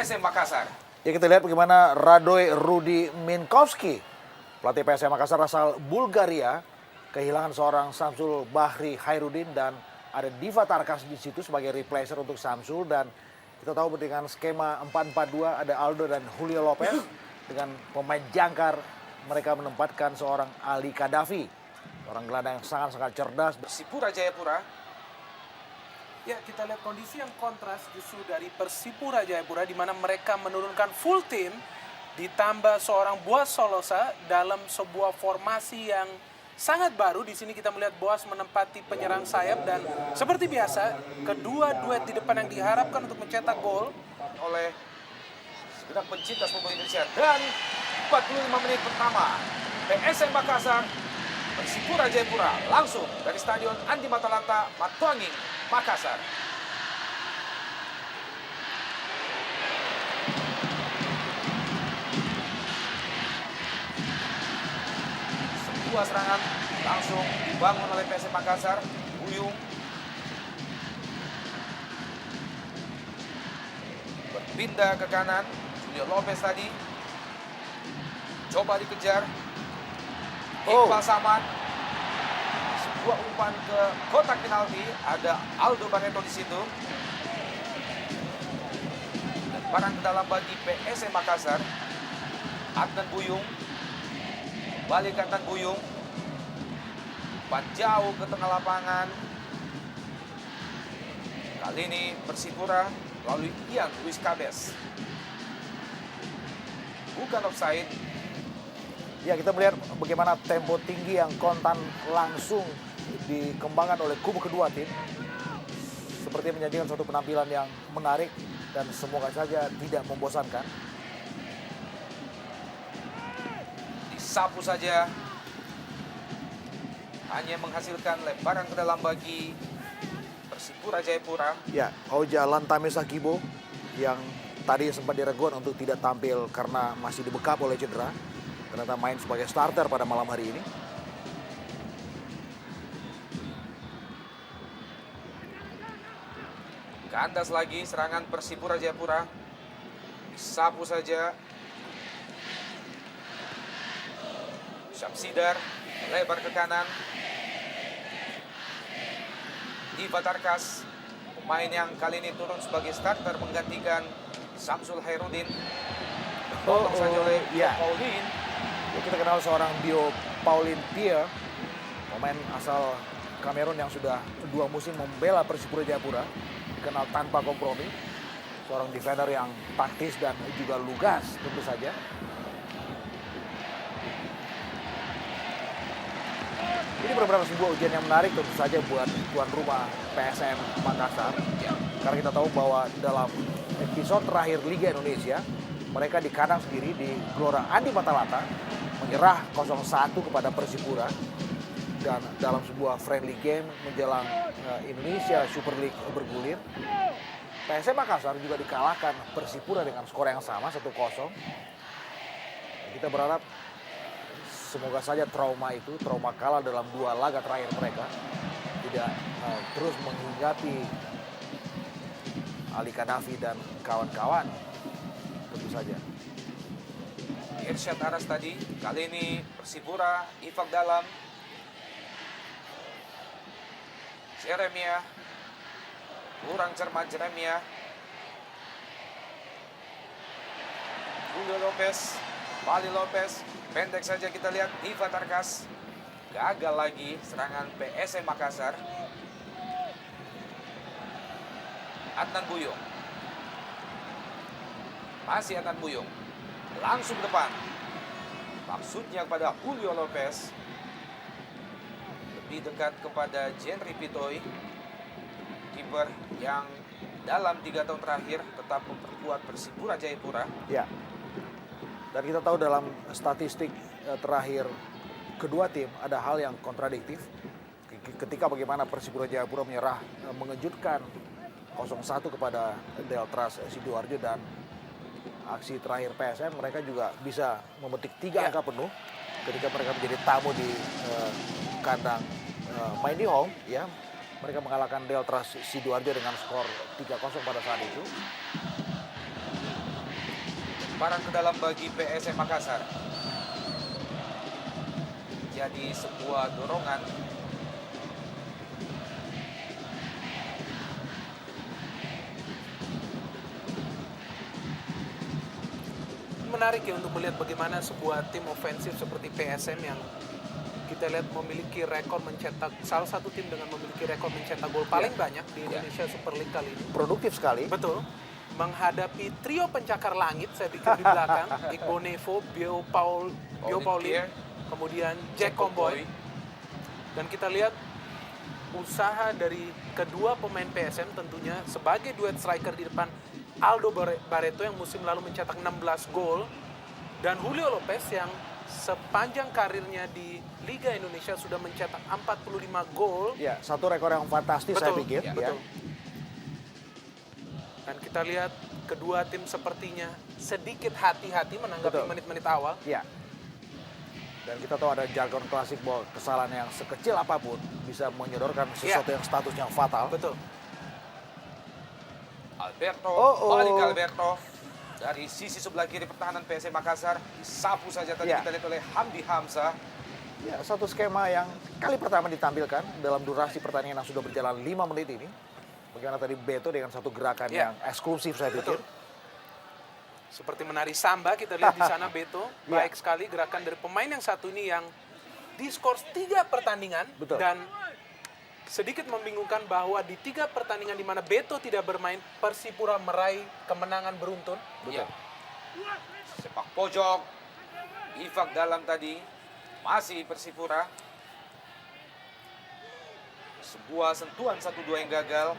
PSM Makassar. Ya, kita lihat bagaimana Radoy Rudi Minkowski, pelatih PSM Makassar asal Bulgaria, kehilangan seorang Samsul Bahri Hairudin dan ada Diva Tarkas di situ sebagai replacer untuk Samsul. Dan kita tahu dengan skema 4-4-2 ada Aldo dan Julio Lopez. Dengan pemain jangkar mereka menempatkan seorang Ali Kadafi, orang gelandang yang sangat-sangat cerdas. Persipura Jayapura. Ya, kita lihat kondisi yang kontras justru dari Persipura Jayapura di mana mereka menurunkan full tim ditambah seorang Boas Solosa dalam sebuah formasi yang sangat baru. Di sini kita melihat Boas menempati penyerang sayap dan seperti biasa kedua duet di depan yang diharapkan untuk mencetak gol Oleh segenap pencinta sepak bola Indonesia. Dan 45 menit pertama PSM Makassar Persipura Jayapura langsung dari Stadion Andi Matalata, Matuanging, Makassar. Sebuah serangan langsung dibangun oleh PSM Makassar. Buyung berpindah ke kanan. Julio Lopez tadi coba dikejar. Iqbal Samad, sebuah umpan ke kotak penalti. Ada Aldo Barreto di situ. Dan barang ke dalam bagi PSM Makassar. Adnan Buyung, balik ke Adnan Buyung, umpan jauh ke tengah lapangan. Kali ini Persipura melalui Ian Luis Cabes. Bukan offside. Ya, kita melihat bagaimana tempo tinggi yang kontan langsung dikembangkan oleh kubu kedua tim. Seperti menyajikan suatu penampilan yang menarik dan semoga saja tidak membosankan. Disapu saja. Hanya menghasilkan lemparan ke dalam bagi Persipura Jayapura. Ya, Oja Lantame Sakibo yang tadi sempat diragukan untuk tidak tampil karena masih dibekap oleh cedera. Ternyata main sebagai starter pada malam hari ini. Kandas lagi serangan Persipura Jayapura. Disapu saja. Syamsidar lebar ke kanan. Diva Tarkas, pemain yang kali ini turun sebagai starter menggantikan Samsul Hairudin. Potong saja oleh ya. Paulin. Ya, kita kenal seorang Bio Paulin Pierre, pemain asal Kamerun yang sudah 2 musim membela Persipura Jayapura, dikenal tanpa kompromi, seorang defender yang taktis dan juga lugas tentu saja. Ini benar-benar sebuah ujian yang menarik tentu saja buat tuan rumah PSM Makassar, karena kita tahu bahwa dalam episode terakhir Liga Indonesia mereka di kandang sendiri di Gelora Andi Matalata menyerah 0-1 kepada Persipura. Dan dalam sebuah friendly game menjelang Indonesia Super League bergulir, PSM Makassar juga dikalahkan Persipura dengan skor yang sama 1-0. Kita berharap semoga saja trauma kalah dalam 2 laga terakhir mereka tidak terus menghinggapi Ali Kadafi dan kawan-kawan tentu saja. Irsyad Aras tadi, kali ini Persipura, Ifak dalam. Jeremia, kurang cermat Jeremia. Julio Lopez, Bali Lopez, pendek saja kita lihat Diva Tarkas. Gagal lagi serangan PSM Makassar. Adnan Buyung. Masih Adnan Buyung. Langsung ke depan. Maksudnya kepada Julio Lopez. Lebih dekat kepada Jenry Pitoy. Kiper yang dalam 3 tahun terakhir tetap memperkuat Persipura Jayapura. Ya. Dan kita tahu dalam statistik terakhir kedua tim ada hal yang kontradiktif. Ketika bagaimana Persipura Jayapura menyerah mengejutkan 0-1 kepada Deltras Sidoarjo, dan aksi terakhir PSM mereka juga bisa memetik 3 angka penuh ketika mereka menjadi tamu di kandang Mighty Home, ya. Mereka mengalahkan Deltras Sidoarjo dengan skor 3-0 pada saat itu. Lemparan ke dalam bagi PSM Makassar. Jadi sebuah dorongan. Menarik ya untuk melihat bagaimana sebuah tim ofensif seperti PSM yang kita lihat memiliki rekor mencetak, salah satu tim dengan memiliki rekor mencetak gol paling banyak di Indonesia Super League kali ini. Produktif sekali. Betul. Menghadapi trio pencakar langit, saya pikir di belakang, Igbo Nevo, Bio Paulin, kemudian Jack Comboy. Dan kita lihat usaha dari kedua pemain PSM tentunya sebagai duet striker di depan Aldo Barreto yang musim lalu mencetak 16 gol, dan Julio Lopez yang sepanjang karirnya di Liga Indonesia sudah mencetak 45 gol. Ya, satu rekor yang fantastis saya pikir. Ya, betul. Dan kita lihat kedua tim sepertinya sedikit hati-hati menanggapi menit-menit awal. Ya. Dan kita tahu ada jargon klasik bahwa kesalahan yang sekecil apapun bisa menyodorkan sesuatu yang statusnya fatal. Betul. Alberto, balik Alberto. Dari sisi sebelah kiri pertahanan PSM Makassar, disapu saja tadi kita lihat oleh Hamdi Hamzah. Ya, satu skema yang kali pertama ditampilkan dalam durasi pertandingan yang sudah berjalan 5 menit ini. Bagaimana tadi Beto dengan satu gerakan yang eksklusif saya pikir. Seperti menari samba, kita lihat di sana Beto. Baik sekali gerakan dari pemain yang satu ini yang diskors 3 pertandingan. Dan sedikit membingungkan bahwa di 3 pertandingan di mana Beto tidak bermain, Persipura meraih kemenangan beruntun. Ya. Sepak pojok, Ifak dalam tadi, masih Persipura. Sebuah sentuhan 1-2 yang gagal.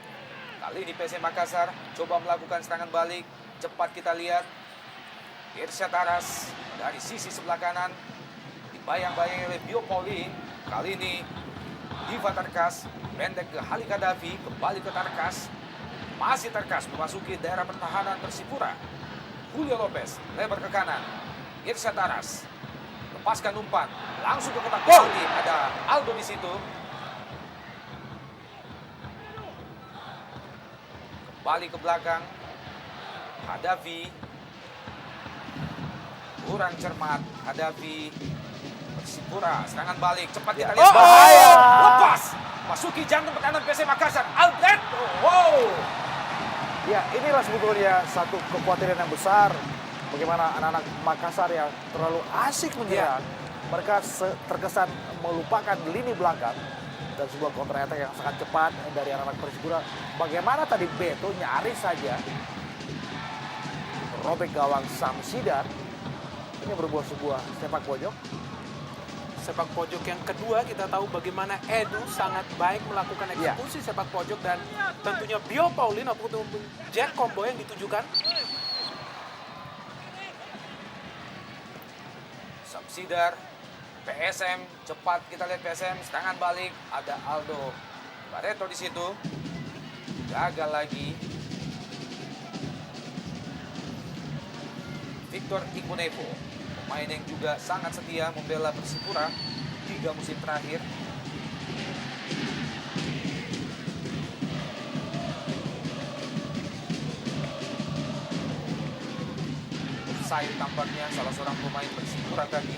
Kali ini PSM Makassar coba melakukan serangan balik. Cepat kita lihat. Irsyad Aras dari sisi sebelah kanan. Dibayang-bayang oleh Bio Paulin. Kali ini Diva Tarkas, pendek ke Halik Kadafi, kembali ke Tarkas. Masih Tarkas memasuki daerah pertahanan Persipura. Julio Lopez, lebar ke kanan. Irsyad Aras, lepaskan umpan, langsung ke kotak penalti. Ada Aldo di situ. Kembali ke belakang. Kadafi. Kurang cermat, Kadafi. Persipura, serangan balik, cepat kita lihat. Bahaya! Lepas! Masuki jantung pertahanan PSM Makassar. Alberto! Wow! Ya, inilah sebetulnya satu kekhawatiran yang besar. Bagaimana anak-anak Makassar yang terlalu asik menyerang. Mereka terkesan melupakan lini belakang. Dan sebuah counter attack yang sangat cepat dari anak-anak Persipura. Bagaimana tadi Beto nyaris saja robek gawang Samsidar. Ini berbuah sebuah sepak pojok. Sepak pojok yang kedua, kita tahu bagaimana Edu sangat baik melakukan eksekusi sepak pojok, dan tentunya Bio Paulin ataupun Jack Comboy yang ditujukan. Samsidar, PSM, cepat kita lihat PSM, serangan balik, ada Aldo Barreto di situ. Gagal lagi. Victor Ikunevo, pemain yang juga sangat setia membela Persipura 3 musim terakhir. Offside tampaknya salah seorang pemain Persipura tadi.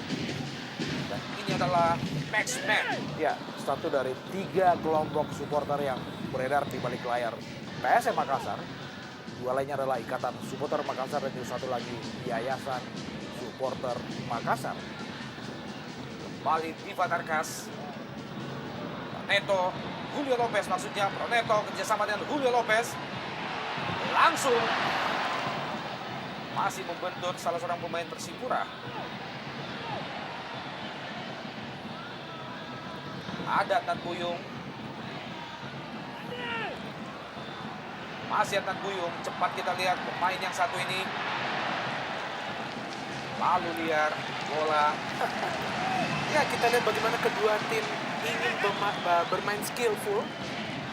Dan ini adalah Max Man. Ya, satu dari 3 kelompok supporter yang beredar di balik layar PSM Makassar. 2 lainnya adalah Ikatan Supporter Makassar dan juga satu lagi Yayasan Supporter Makassar. Kembali Diva Tarkas. Proneto, Julio Lopez maksudnya. Proneto kerjasama dengan Julio Lopez. Langsung masih membentur salah seorang pemain Persipura. Ada Adnan Buyung. Masih Adnan Buyung. Cepat kita lihat pemain yang satu ini. Lalu liar bola. Ya, kita lihat bagaimana kedua tim ingin bermain skillful.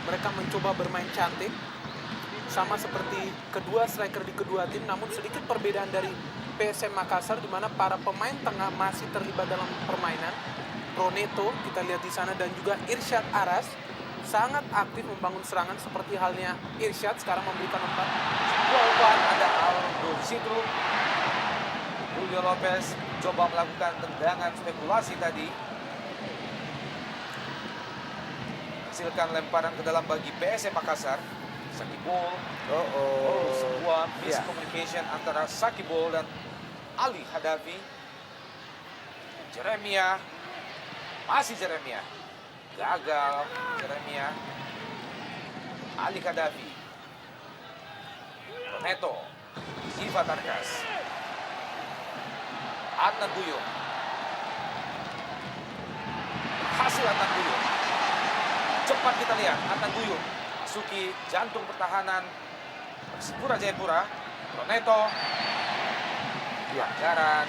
Mereka mencoba bermain cantik. Sama seperti kedua striker di kedua tim, namun sedikit perbedaan dari PSM Makassar di mana para pemain tengah masih terlibat dalam permainan. Proneto kita lihat di sana dan juga Irsyad Aras sangat aktif membangun serangan seperti halnya Irsyad sekarang memberikan umpan. Umpan ada Aldo di situ. Julio Lopez coba melakukan tendangan spekulasi tadi. Hasilkan lemparan ke dalam bagi PSM Makassar. Sakibol. Sebuah miscommunication antara Sakibol dan Ali Hadafi. Jeremia. Masih Jeremia. Gagal Jeremia. Ali Hadafi. Neto. Diva Tarkas. Adnan Buyung. Hasil Adnan Buyung. Cepat kita lihat Adnan Buyung masuki jantung pertahanan Persipura Jayapura. Roneto. Pelanggaran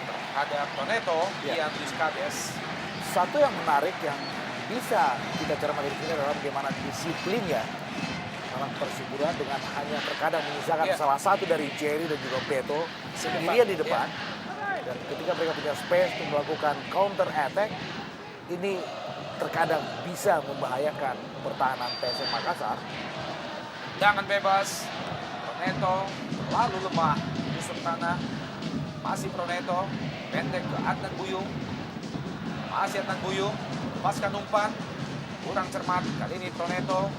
terhadap Roneto yang Luis Cabes. Satu yang menarik yang bisa kita cermati di sini adalah bagaimana disiplinnya dalam Persipura dengan hanya terkadang menyisakan salah satu dari Jerry dan juga Beto sendirian di depan. Dan ketika mereka punya space untuk melakukan counter attack, ini terkadang bisa membahayakan pertahanan PSM Makassar. Tendangan bebas. Proneto lalu lemah busur tanah. Masih Proneto pendek ke Adnan Buyung. Masih Adnan Buyung lepaskan umpan. Kurang cermat kali ini Proneto.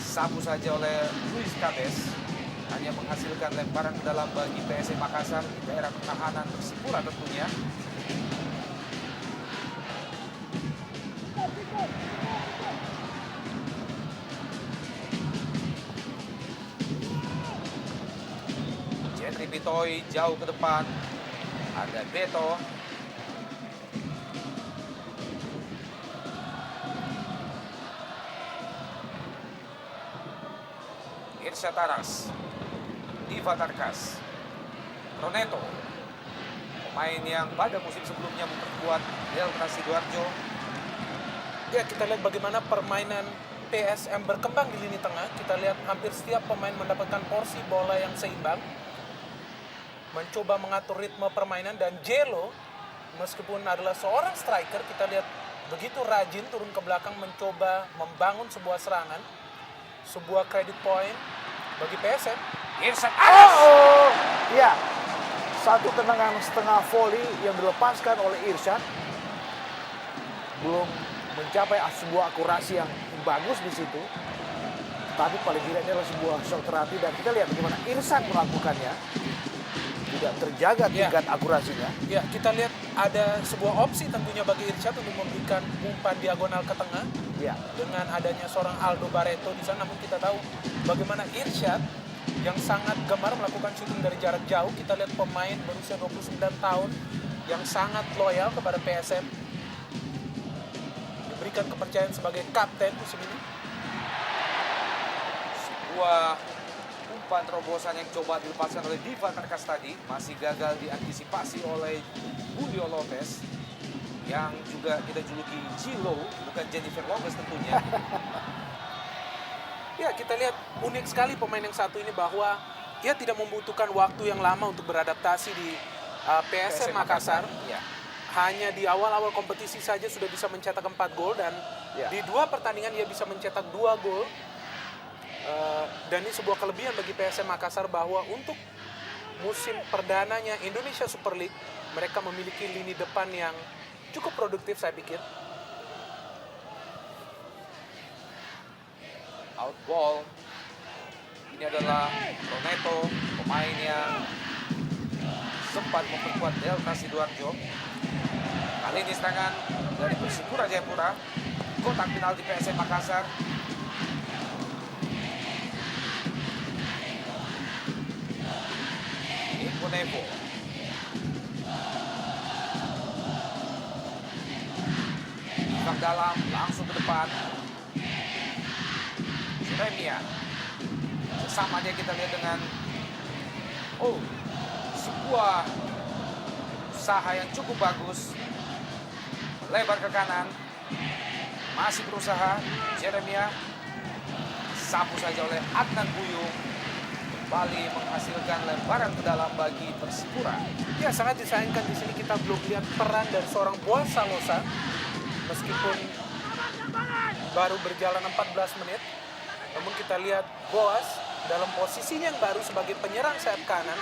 Sapu saja oleh Luis Cabes. Hanya menghasilkan lemparan ke dalam bagi PSM Makassar di daerah pertahanan Persipura tentunya. Jetri Bitoy jauh ke depan. Ada Beto. Irsyad Taras. Diva Tarkas. Roneto. Pemain yang pada musim sebelumnya memperkuat Delta Sidoarjo. Ya, kita lihat bagaimana permainan PSM berkembang di lini tengah. Kita lihat hampir setiap pemain mendapatkan porsi bola yang seimbang. Mencoba mengatur ritme permainan dan Jelo meskipun adalah seorang striker, kita lihat begitu rajin turun ke belakang mencoba membangun sebuah serangan. Sebuah credit point bagi PSM. Irsyad Aras. Ya, satu tendangan setengah volley yang dilepaskan oleh Irsyad belum mencapai sebuah akurasi yang bagus di situ. Tapi paling tidak ini adalah sebuah shot terapi dan kita lihat bagaimana Irsyad melakukannya. Tidak terjaga tingkat akurasinya. Ya, kita lihat ada sebuah opsi tentunya bagi Irsyad untuk memberikan umpan diagonal ke tengah. Ya. Dengan adanya seorang Aldo Barreto di sana, namun kita tahu bagaimana Irsyad yang sangat gemar melakukan shooting dari jarak jauh. Kita lihat pemain berusia 29 tahun yang sangat loyal kepada PSM. Diberikan kepercayaan sebagai kapten musim ini. Sebuah umpan terobosan yang coba dilepaskan oleh Diva Tarkas tadi masih gagal diantisipasi oleh Julio Lopez yang juga kita juluki Gilo, bukan Jennifer Lopez tentunya. Ya, kita lihat unik sekali pemain yang satu ini bahwa dia tidak membutuhkan waktu yang lama untuk beradaptasi di PSM Makassar. Ya. Hanya di awal-awal kompetisi saja sudah bisa mencetak 4 gol dan di 2 pertandingan dia bisa mencetak 2 gol. Dan ini sebuah kelebihan bagi PSM Makassar bahwa untuk musim perdananya Indonesia Super League mereka memiliki lini depan yang cukup produktif saya pikir. Out ball. Ini adalah Roneto, pemain yang sempat memperkuat Delta Sidoarjo. Kali ini serangan dari Persipura Jayapura. Kotak penalti PSM Makassar. Nevo. Bak dalam, langsung ke depan. Jeremia. Sesama dia kita lihat dengan sebuah usaha yang cukup bagus. Lebar ke kanan. Masih berusaha Jeremia. Sapu saja oleh Adnan Buyung. Kembali menghasilkan lemparan ke dalam bagi Persipura. Ya, sangat disayangkan di sini kita belum lihat peran dari seorang Boas Salosa meskipun baru berjalan 14 menit. Namun kita lihat Boas dalam posisinya yang baru sebagai penyerang sayap kanan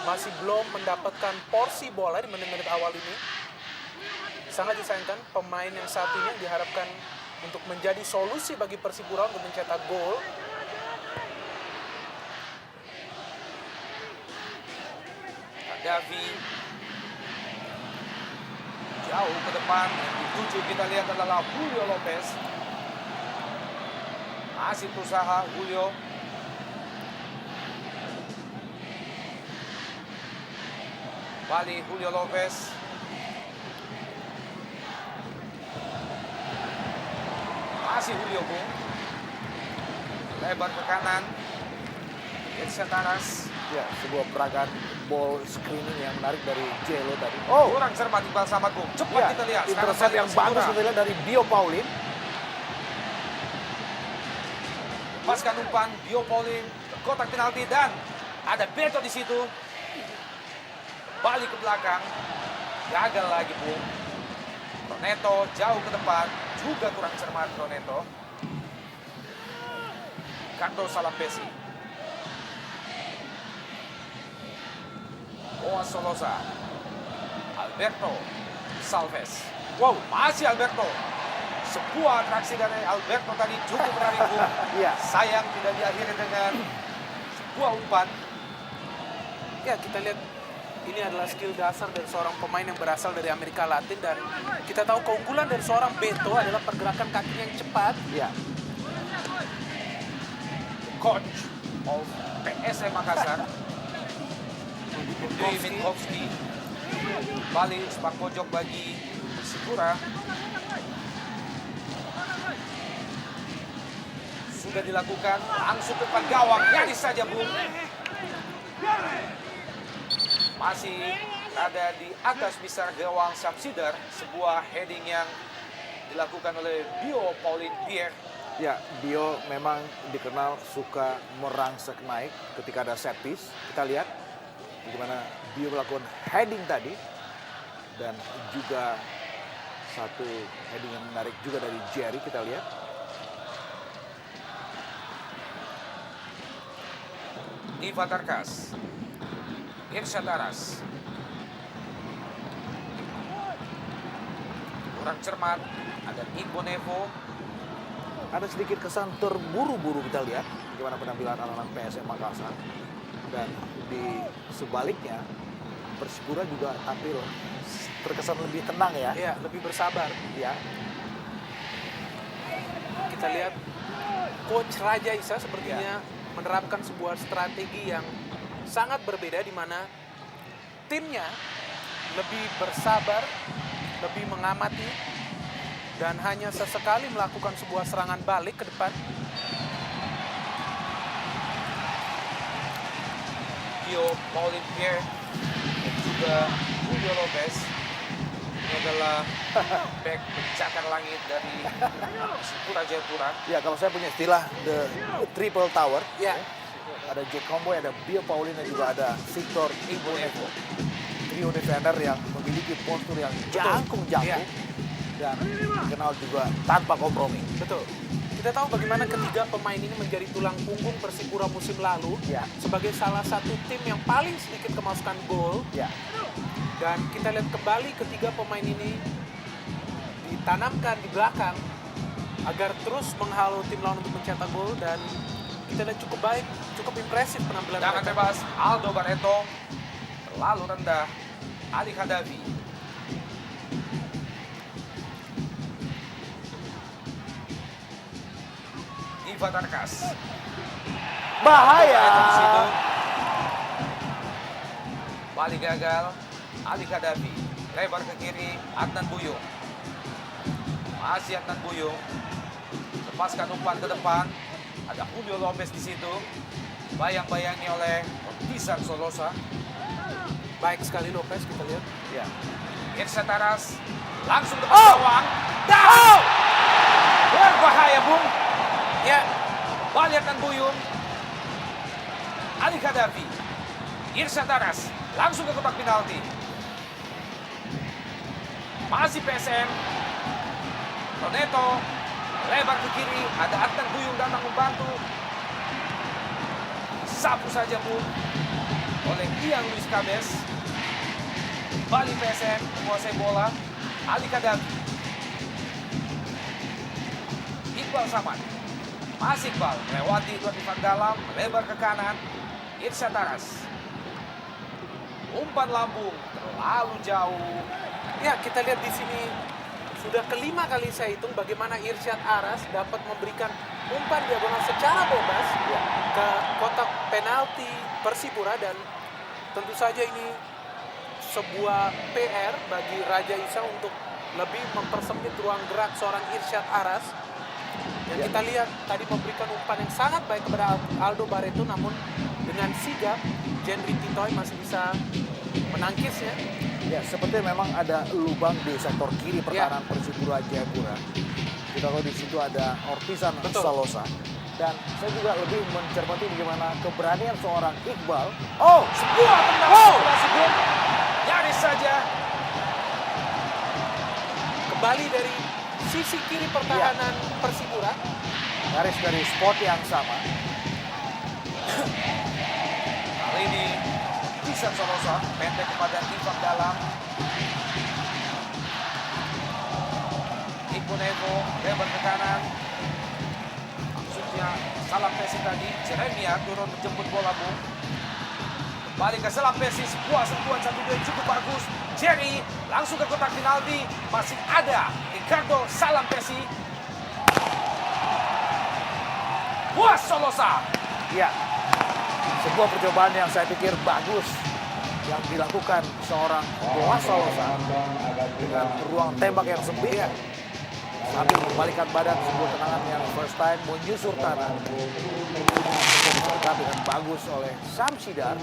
masih belum mendapatkan porsi bola di menit-menit awal ini. Sangat disayangkan pemain yang satunya diharapkan untuk menjadi solusi bagi Persipura untuk mencetak gol. Davi jauh ke depan, yang dituju kita lihat adalah Julio Lopez. Masih berusaha Julio. Balik Julio Lopez. Masih Julio Bung. Lebar ke kanan. Irsyad Taras. Ya, sebuah peragaan ball screening yang menarik dari Jelo tadi. Oh, Kurang cermat Iqbal Samad Bung. Cepat ya, kita lihat. Sekarang intercept balik yang Persipura. bagus kita lihat dari Bio Paulin. Lepaskan umpan, Bio Paulin ke kotak penalti dan ada Beto di situ. Balik ke belakang, gagal lagi Bung. Roneto jauh ke depan, juga kurang cermat Roneto. Carlos Salampesi. Boas Solosa. Alberto Salves. Wow, masih Alberto. Sebuah atraksi dari Alberto tadi cukup menarik Bung. Iya. Sayang tidak diakhiri dengan sebuah umpan. Ya, kita lihat ini adalah skill dasar dari seorang pemain yang berasal dari Amerika Latin, dan kita tahu keunggulan dari seorang Beto adalah pergerakan kakinya yang cepat. Ya, Coach of PSM Makassar. Dwi Minkowski. Balik sepak pojok bagi Persipura. Sudah dilakukan, langsung ke depan gawang, nyaris saja Bung. Masih ada di atas misar gawang Samsidar, sebuah heading yang dilakukan oleh Bio Paulin Pierre. ya, Bio memang dikenal suka merangsek naik ketika ada set piece. Kita lihat bagaimana Bio melakukan heading tadi, dan juga satu heading yang menarik juga dari Jerry. Kita lihat. Iva Tarkas. Irsyad Taras. Kurang cermat, ada Igbo Nevo. Ada sedikit kesan terburu-buru kita lihat bagaimana penampilan anak-anak PSM Makassar. Dan di sebaliknya, Persipura juga tampil terkesan lebih tenang ya. Ya, lebih bersabar. Ya, Kita lihat Coach Raja Isa sepertinya menerapkan sebuah strategi yang sangat berbeda, di mana timnya lebih bersabar, lebih mengamati, dan hanya sesekali melakukan sebuah serangan balik ke depan. Bio Paulin Pierre dan juga Julio Lopez. Ini adalah back pencakar langit dari Persipura Jayapura. ya, kalau saya punya istilah the triple tower. Ya, Ada Jack Comboy, ada Bio Paulin, dan juga ada Victor Igbonevo. Trio defender yang memiliki postur yang jangkung-jangkung. Iya. Dan dikenal juga tanpa kompromi. betul. Kita tahu bagaimana ketiga pemain ini menjadi tulang punggung Persipura musim lalu Ya. sebagai salah satu tim yang paling sedikit kemasukan gol. Ya, Dan kita lihat kembali ketiga pemain ini ditanamkan di belakang agar terus menghalau tim lawan untuk mencetak gol, dan kita lihat cukup baik, cukup impresif penampilan Tangan mereka. bebas Aldo Barreto. Terlalu rendah Ali Khadafi. Iva Tarkas. bahaya. Di situ. Balik gagal. Ali Khadafi. Lebar ke kiri. Adnan Buyung. Masih Adnan Buyung. Lepaskan umpan ke depan. Ada Julio Lopez di situ. Bayang-bayangi oleh Tizar Solosa. Baik sekali Lopez, kita lihat. Ya. Irsyad Taras. Langsung ke gawang. Dan berbahaya Bung. Ya, Balik Adnan Buyung. Ali Khadafi. Irsyad Taras. Langsung ke kotak penalti. Masih PSM. Roneto. Lebar ke kiri. Ada Adnan Buyung datang membantu. Disapu saja Bung oleh Ian Luis Cabes. Kembali PSM menguasai bola. Ali Kadafi. Iqbal Samad. Masih Iqbal melewati dua Ifak dalam, melebar ke kanan. Irsyad Aras. Umpan lambung terlalu jauh. Ya, kita lihat di sini sudah kelima kali saya hitung bagaimana Irsyad Aras dapat memberikan umpan diagonal secara bebas ke kotak penalti Persipura, dan tentu saja ini sebuah PR bagi Raja Isa untuk lebih mempersempit ruang gerak seorang Irsyad Aras. Dan kita lihat tadi memberikan umpan yang sangat baik kepada Aldo Barreto, namun dengan sigap Jenry Titoy masih bisa menangkisnya. Ya, sepertinya memang ada lubang di sektor kiri pertahanan Persipura Jayapura. Kita tahu di situ ada Ortizan Salosa. Dan saya juga lebih mencermati bagaimana keberanian seorang Iqbal. Oh, sebuah tendangan sebelum nyaris saja. Kembali dari sisi kiri pertahanan Persipura. Nyaris dari spot yang sama. Kali ini Ortizan Salosa pendek kepada Ifak dalam. Iqbal lebar ke kanan. Maksudnya Salam Pesi tadi, Jeremia turun menjemput bola Bung. Kembali ke Salam Pesi, sebuah sentuhan 1-2 yang cukup bagus. Jerry langsung ke kotak penalti, masih ada Ricardo Salam Pesi. Buas Solosa. Ya, sebuah percobaan yang saya pikir bagus yang dilakukan seorang Boas Solosa dengan ruang tembak yang sempit. Sambil membalikan badan, sebuah tendangan yang first time menyusur tanah. Disergap dengan bagus oleh Samsidar.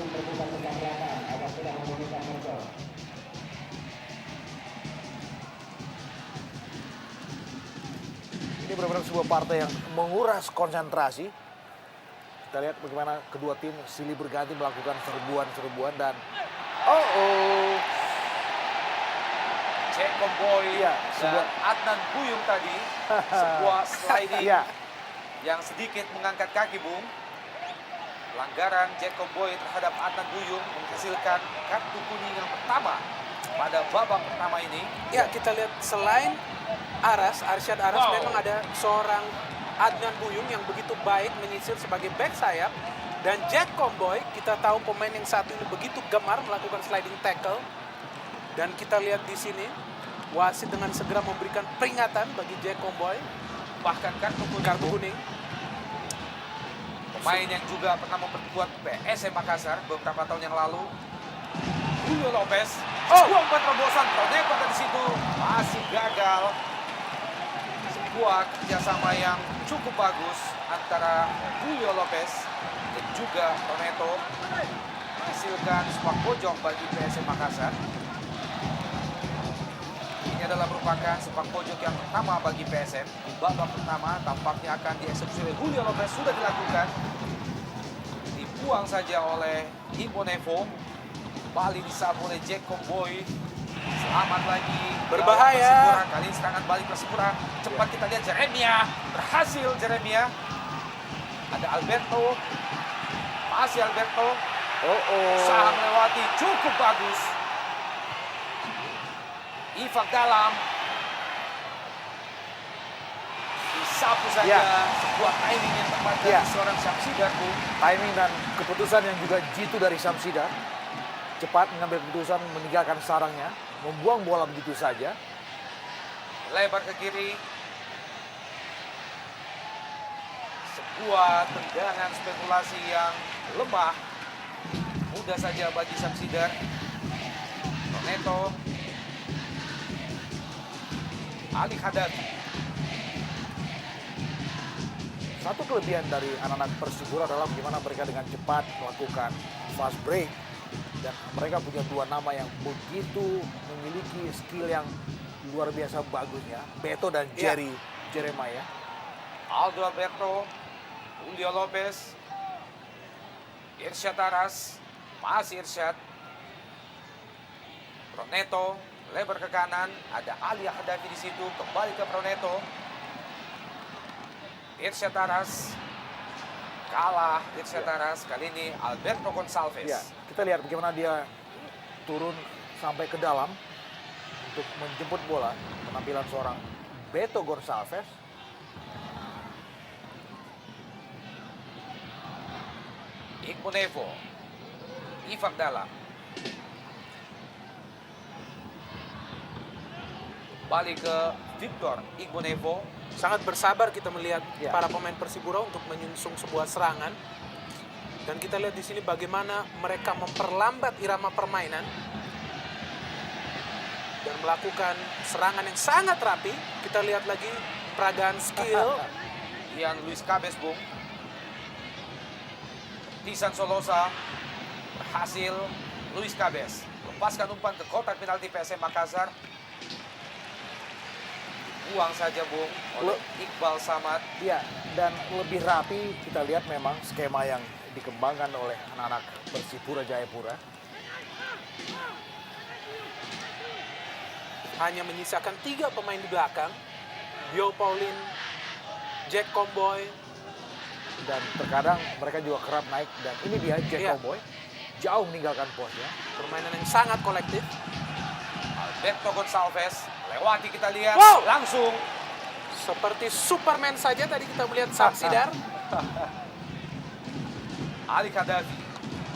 Ini benar-benar sebuah partai yang menguras konsentrasi. Kita lihat bagaimana kedua tim silih berganti melakukan serbuan-serbuan dan Jacob Boy Iya, dan Adnan Buyung tadi. Sebuah sliding Iya. yang sedikit mengangkat kaki Bung. Pelanggaran Jacob Boy terhadap Adnan Buyung menghasilkan kartu kuning yang pertama pada babak pertama ini. Ya, kita lihat selain Arsyad Aras, memang ada seorang Adnan Buyung yang begitu baik menyisir sebagai back sayap. Dan Jack Comboy, kita tahu pemain yang saat ini begitu gemar melakukan sliding tackle. Dan kita lihat di sini, wasit dengan segera memberikan peringatan bagi Jack Comboy. Bahkan kartu kuning. Pemain yang juga pernah memperkuat PSM Makassar beberapa tahun yang lalu. Julio Lopez. Sebuah umpan terobosan. Proneto dari situ masih gagal. Sebuah kerjasama yang cukup bagus antara Julio Lopez dan juga Proneto menghasilkan sebuah pojok bagi PSM Makassar. Ini adalah merupakan sepak pojok yang pertama bagi PSM. Di babak pertama tampaknya akan dieksekusi oleh Julio Lopez, sudah dilakukan. Dibuang saja oleh Ibonevo. Kembali disapu oleh Jack Comboy. Selamat lagi. Berbahaya. Kali ini serangan balik Persipura. Cepat kita lihat Jeremia. Berhasil Jeremia. Ada Alberto. Masih Alberto. Usaha melewati cukup bagus. Ifak dalam. Disapu saja. Sebuah timing yang tepat dari seorang Samsidar, Bung. Timing dan keputusan yang juga jitu dari Samsidar. Cepat mengambil keputusan meninggalkan sarangnya. Membuang bola begitu saja. Lebar ke kiri. Sebuah tendangan spekulasi yang lemah. Mudah saja bagi Samsidar. Proneto. Ali Kadafi. Satu kelebihan dari anak-anak Persipura adalah bagaimana mereka dengan cepat melakukan fast break. Dan mereka punya dua nama yang begitu memiliki skill yang luar biasa bagusnya. Beto dan Jeremiah. Aldo Alberto. Julio Lopez. Irsyad Aras. Masih Irsyad. Proneto. Lebar ke kanan, ada Ali Hadafi di situ, kembali ke Proneto. Irsyad Aras. kalah Irsyad Taras. Kali ini Alberto Gonçalves. Ya, kita lihat bagaimana dia turun sampai ke dalam untuk menjemput bola. Penampilan seorang Beto Gonçalves. Igbonevo, Ifagdala, balik ke Victor Igbonevo. Sangat bersabar kita melihat Ya. para pemain Persipura untuk menyusun sebuah serangan. Dan kita lihat di sini bagaimana mereka memperlambat irama permainan dan melakukan serangan yang sangat rapi. Kita lihat lagi peragaan skill. Yang Luis Cabes, Bung. Tisan Solosa berhasil. Luis Cabes lepaskan umpan ke kotak penalti PSM Makassar. Buang saja, Bung, oleh Iqbal Samad. Ya, dan lebih rapi kita lihat memang skema yang dikembangkan oleh anak-anak Persipura Jayapura. Hanya menyisakan 3 pemain di belakang. Bio Paulin, Jack Comboy. Dan terkadang mereka juga kerap naik. Dan ini dia Jack Iya. Comboy. Jauh meninggalkan posnya. Permainan yang sangat kolektif. Alberto Gonçalves lewati, kita lihat Wow! langsung. Seperti Superman saja tadi kita melihat Samsidar. Ali Khadafi.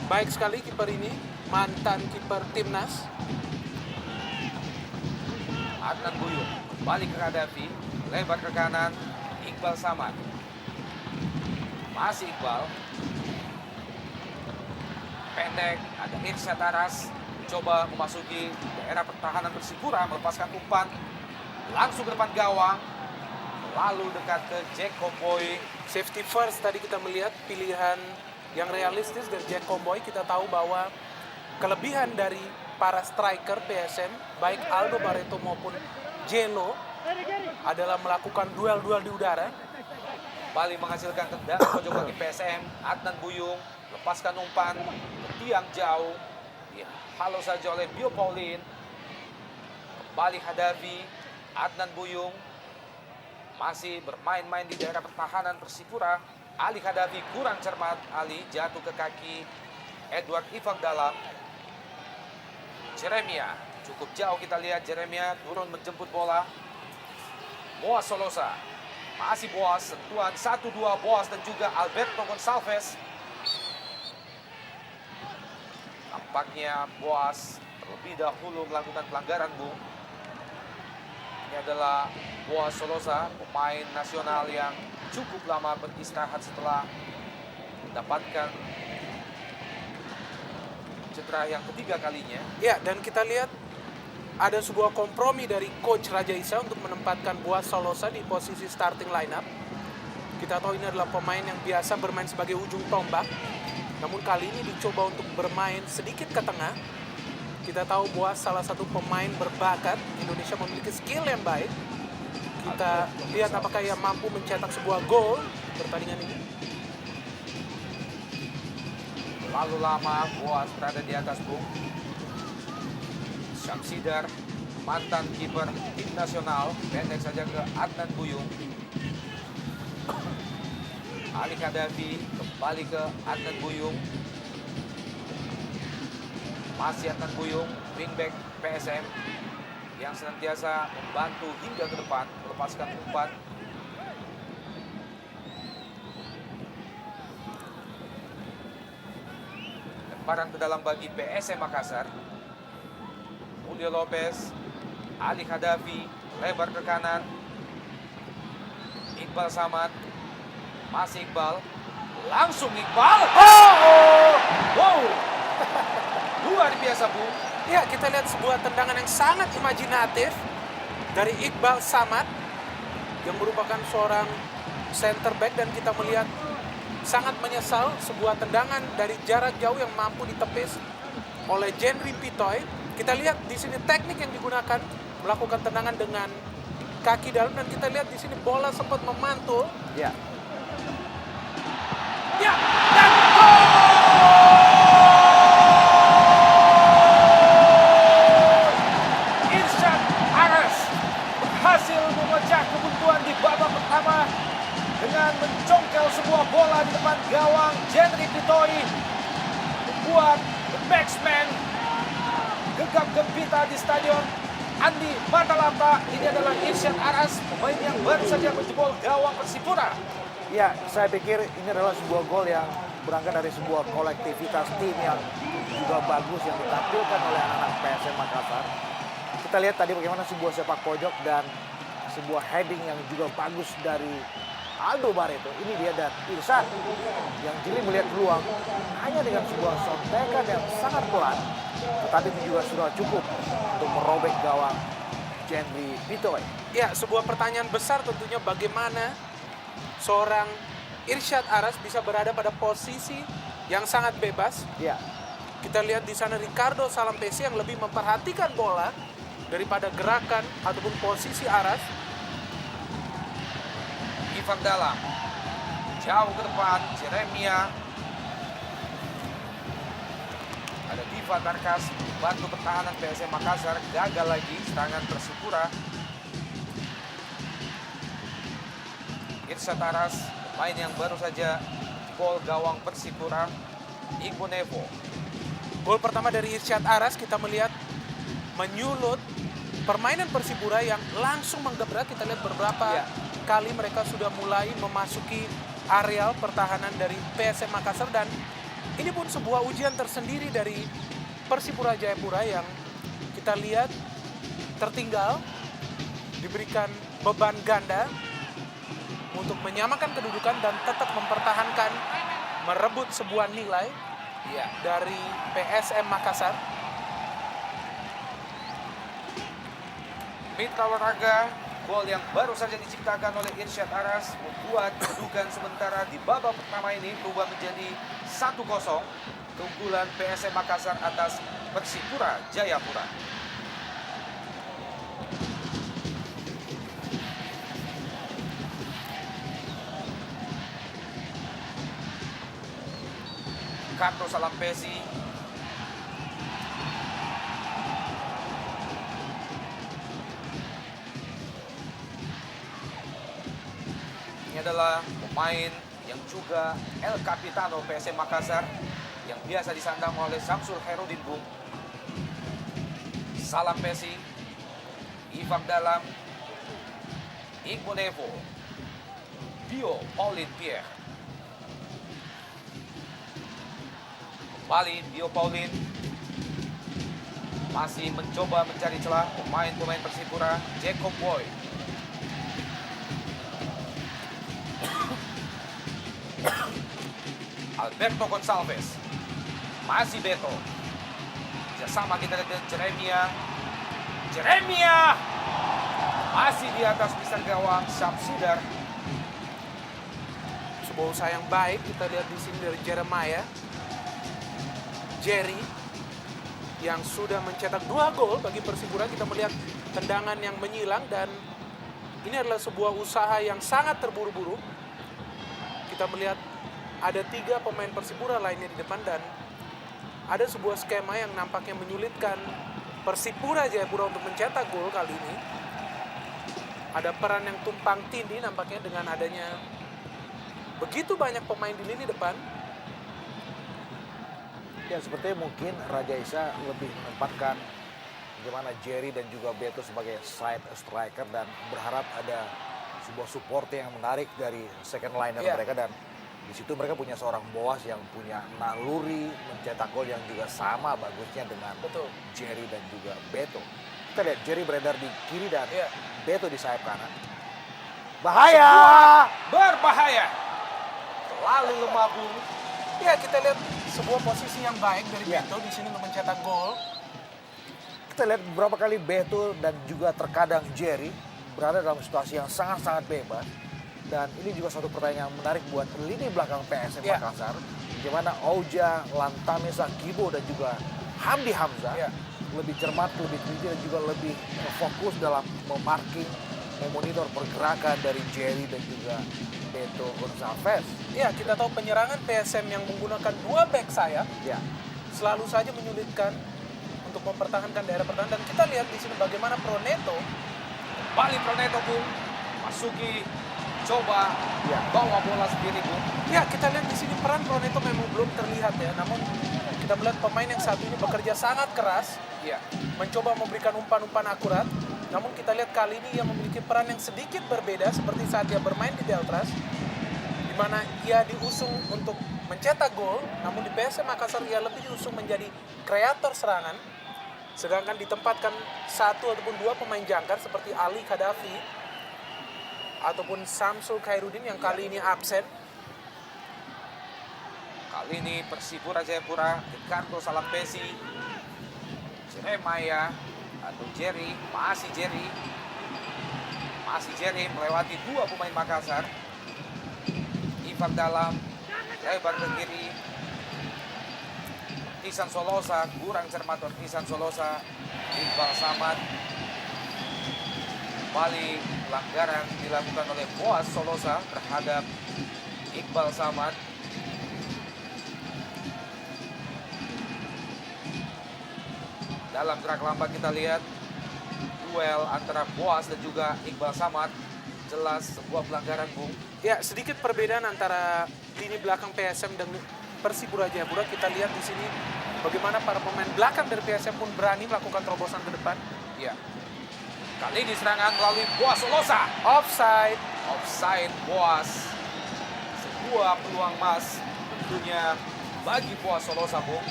Baik sekali kiper ini. Mantan kiper timnas. Adnan Buyung balik ke Khadafi, lebar ke kanan. Iqbal Samad. Masih Iqbal. Pendek, ada Irsyad Taras. Coba memasuki daerah pertahanan Persipura, melepaskan umpan. Langsung ke depan gawang. Lalu dekat ke Jack Comboy. Safety first tadi kita melihat pilihan yang realistis dari Jack Comboy. Kita tahu bahwa kelebihan dari para striker PSM, baik Aldo Barreto maupun Jeno, adalah melakukan duel-duel di udara. Bali menghasilkan tendangan pojok kaki PSM. Adnan Buyung lepaskan umpan ke tiang jauh. Halo saja oleh Bio Paulin. Kembali Khadafi. Adnan Buyung masih bermain-main di daerah pertahanan Persipura. Ali Khadafi kurang cermat. Ali jatuh ke kaki Edward Ifagdala. Jeremia cukup jauh, kita lihat Jeremia turun menjemput bola. Boas Solosa. Masih Boas, sentuhan 1-2 Boas dan juga Alberto Gonçalves. Tampaknya Boas terlebih dahulu melakukan pelanggaran, Bung. Ini adalah Boas Solosa, pemain nasional yang cukup lama beristirahat setelah mendapatkan cedera yang ketiga kalinya. Ya, dan kita lihat ada sebuah kompromi dari Coach Raja Isa untuk menempatkan Boas Solosa di posisi starting lineup. Kita tahu ini adalah pemain yang biasa bermain sebagai ujung tombak. Namun kali ini dicoba untuk bermain sedikit ke tengah. Kita tahu Boas salah satu pemain berbakat. Indonesia memiliki skill yang baik. Kita lihat apakah ia mampu mencetak sebuah gol pertandingan ini. Lalu lama Boas berada di atas, Bung. Samsidar, mantan kiper tim nasional, pendek saja ke Adnan Buyung. Ali Khadafi kembali ke Adnan Buyung. Masih Adnan Buyung, wingback PSM yang senantiasa membantu hingga ke depan, melepaskan umpan. Lemparan ke dalam bagi PSM Makassar. Julio Lopez, Ali Khadafi, lebar ke kanan. Iqbal Samad, masih Iqbal, langsung Iqbal. Oh! Wow! Luar biasa, Bu. Ya, kita lihat sebuah tendangan yang sangat imajinatif dari Iqbal Samad yang merupakan seorang center back, dan kita melihat sangat menyesal sebuah tendangan dari jarak jauh yang mampu ditepis oleh Jenry Pitoy. Kita lihat di sini teknik yang digunakan, melakukan tendangan dengan kaki dalam, dan kita lihat di sini bola sempat memantul. Ya, Ya, dan gol! Irsyad Taras berhasil memecah kebuntuan di babak pertama dengan mencongkel sebuah bola di depan gawang Jenry Pitoi, membuat the batsman gegap gempita di stadion Andi Matalata. Ini adalah Irsyad Aras, pemain yang baru saja menjebol gawang Persipura. Ya, saya pikir ini adalah sebuah gol yang berangkat dari sebuah kolektivitas tim yang juga bagus yang ditampilkan oleh anak-anak PSM Makassar. Kita lihat tadi bagaimana sebuah sepak pojok dan sebuah heading yang juga bagus dari Aldo Barreto. Ini dia dan Irsyad yang jeli melihat peluang hanya dengan sebuah sontekan yang sangat pelan, tetapi itu juga sudah cukup untuk merobek gawang Jenry Pitoi. Ya, sebuah pertanyaan besar tentunya bagaimana seorang Irsyad Aras bisa berada pada posisi yang sangat bebas. Ya, Kita lihat di sana Ricardo Salampesi yang lebih memperhatikan bola daripada gerakan ataupun posisi Aras. Ivan Dalam jauh ke depan, Jeremia. Ada Diva Tarkas bantu pertahanan PSM Makassar, gagal lagi serangan Persipura. Irsyad Aras, pemain yang baru saja gol gawang Persipura. Igbo Nevo. Gol pertama dari Irsyad Aras kita melihat menyulut permainan Persipura yang langsung menggebrak. Kita lihat beberapa Ya. kali mereka sudah mulai memasuki areal pertahanan dari PSM Makassar, dan ini pun sebuah ujian tersendiri dari Persipura Jayapura yang kita lihat tertinggal, diberikan beban ganda untuk menyamakan kedudukan dan tetap mempertahankan, merebut sebuah nilai Iya. dari PSM Makassar. Mitra olahraga, gol yang baru saja diciptakan oleh Irsyad Aras membuat kedudukan sementara di babak pertama ini berubah menjadi 1-0. Keunggulan PSM Makassar atas Persipura Jayapura. Ricardo Salampesi. Ini adalah pemain yang juga El Capitano PSM Makassar yang biasa disandang oleh Samsul Herudin Bung. Salampesi, Ivan Dalam, Igbo Nevo, Bio Paulin Pierre. Kembali Bio Paulin masih mencoba mencari celah pemain-pemain Persipura. Jacob Boy. Alberto Gonçalves. Masih Beto. Sama kita lihat dengan Jeremia. Jeremia masih di atas pisang gawang Syamsudar. Sebuah usaha yang baik kita lihat di sini dari Jeremiah. Jerry yang sudah mencetak 2 gol bagi Persipura. Kita melihat tendangan yang menyilang dan ini adalah sebuah usaha yang sangat terburu-buru. Kita melihat ada 3 pemain Persipura lainnya di depan dan ada sebuah skema yang nampaknya menyulitkan Persipura Jayapura untuk mencetak gol kali ini. Ada peran yang tumpang tindih nampaknya dengan adanya begitu banyak pemain di lini depan. ya sepertinya mungkin Raja Isa lebih menempatkan bagaimana Jerry dan juga Beto sebagai side striker dan berharap ada sebuah support yang menarik dari second liner Iya. mereka, dan di situ mereka punya seorang Boas yang punya naluri mencetak gol yang juga sama bagusnya dengan Betul. Jerry dan juga Beto. Kita lihat Jerry beredar di kiri dan Iya. Beto di sayap kanan. Bahaya! Berbahaya. Terlalu lemah Bung. Ya, kita lihat sebuah posisi yang baik dari Ya. Beto di sini untuk mencetak gol. Kita lihat beberapa kali Beto dan juga terkadang Jerry berada dalam situasi yang sangat-sangat bebas. Dan ini juga suatu pertanyaan yang menarik buat lini belakang PSM Ya. Makassar. Bagaimana Auja, Lantamesa, Gibo dan juga Hamdi Hamzah Ya. lebih cermat, lebih teliti dan juga lebih fokus dalam memarking, memonitor pergerakan dari Jerry dan juga Beto Gonçalves. Ya, kita tahu penyerangan PSM yang menggunakan 2 back sayap Ya, selalu saja menyulitkan untuk mempertahankan daerah pertahanan. Dan kita lihat di sini bagaimana Proneto Kembali Proneto Bung. Masuki coba Ya. bawa bola sendiri, Bung. Ya, kita lihat di sini peran Proneto memang belum terlihat ya. Namun kita melihat pemain yang satu ini bekerja sangat keras, Iya. mencoba memberikan umpan-umpan akurat. Namun kita lihat kali ini ia memiliki peran yang sedikit berbeda seperti saat dia bermain di Deltras, di mana ia diusung untuk mencetak gol, namun di PSM Makassar ia lebih diusung menjadi kreator serangan, sedangkan ditempatkan satu ataupun dua pemain jangkar seperti Ali Khadafi ataupun Samsul Khairuddin yang kali ini absen. Kali ini Persipura Jayapura, Ricardo Salampesi, Jeremiah atau Jerry, masih Jerry melewati dua pemain Makassar. Ivan dalam, lebar ke kiri. Tisan Solosa, kurang cermat Tisan Solosa. Iqbal Samad. Kembali pelanggaran dilakukan oleh Boas Solosa terhadap Iqbal Samad. Dalam gerak lambat kita lihat duel antara Boas dan juga Iqbal Samad. Jelas sebuah pelanggaran, Bung. Ya, sedikit perbedaan antara lini belakang PSM dan Persipura Jayapura. Kita lihat di sini bagaimana para pemain belakang dari PSM pun berani melakukan terobosan ke depan. Ya. Kali ini serangan melalui Boas Solosa. Offside. Offside Boas. Sebuah peluang emas tentunya bagi Boas Solosa, Bung.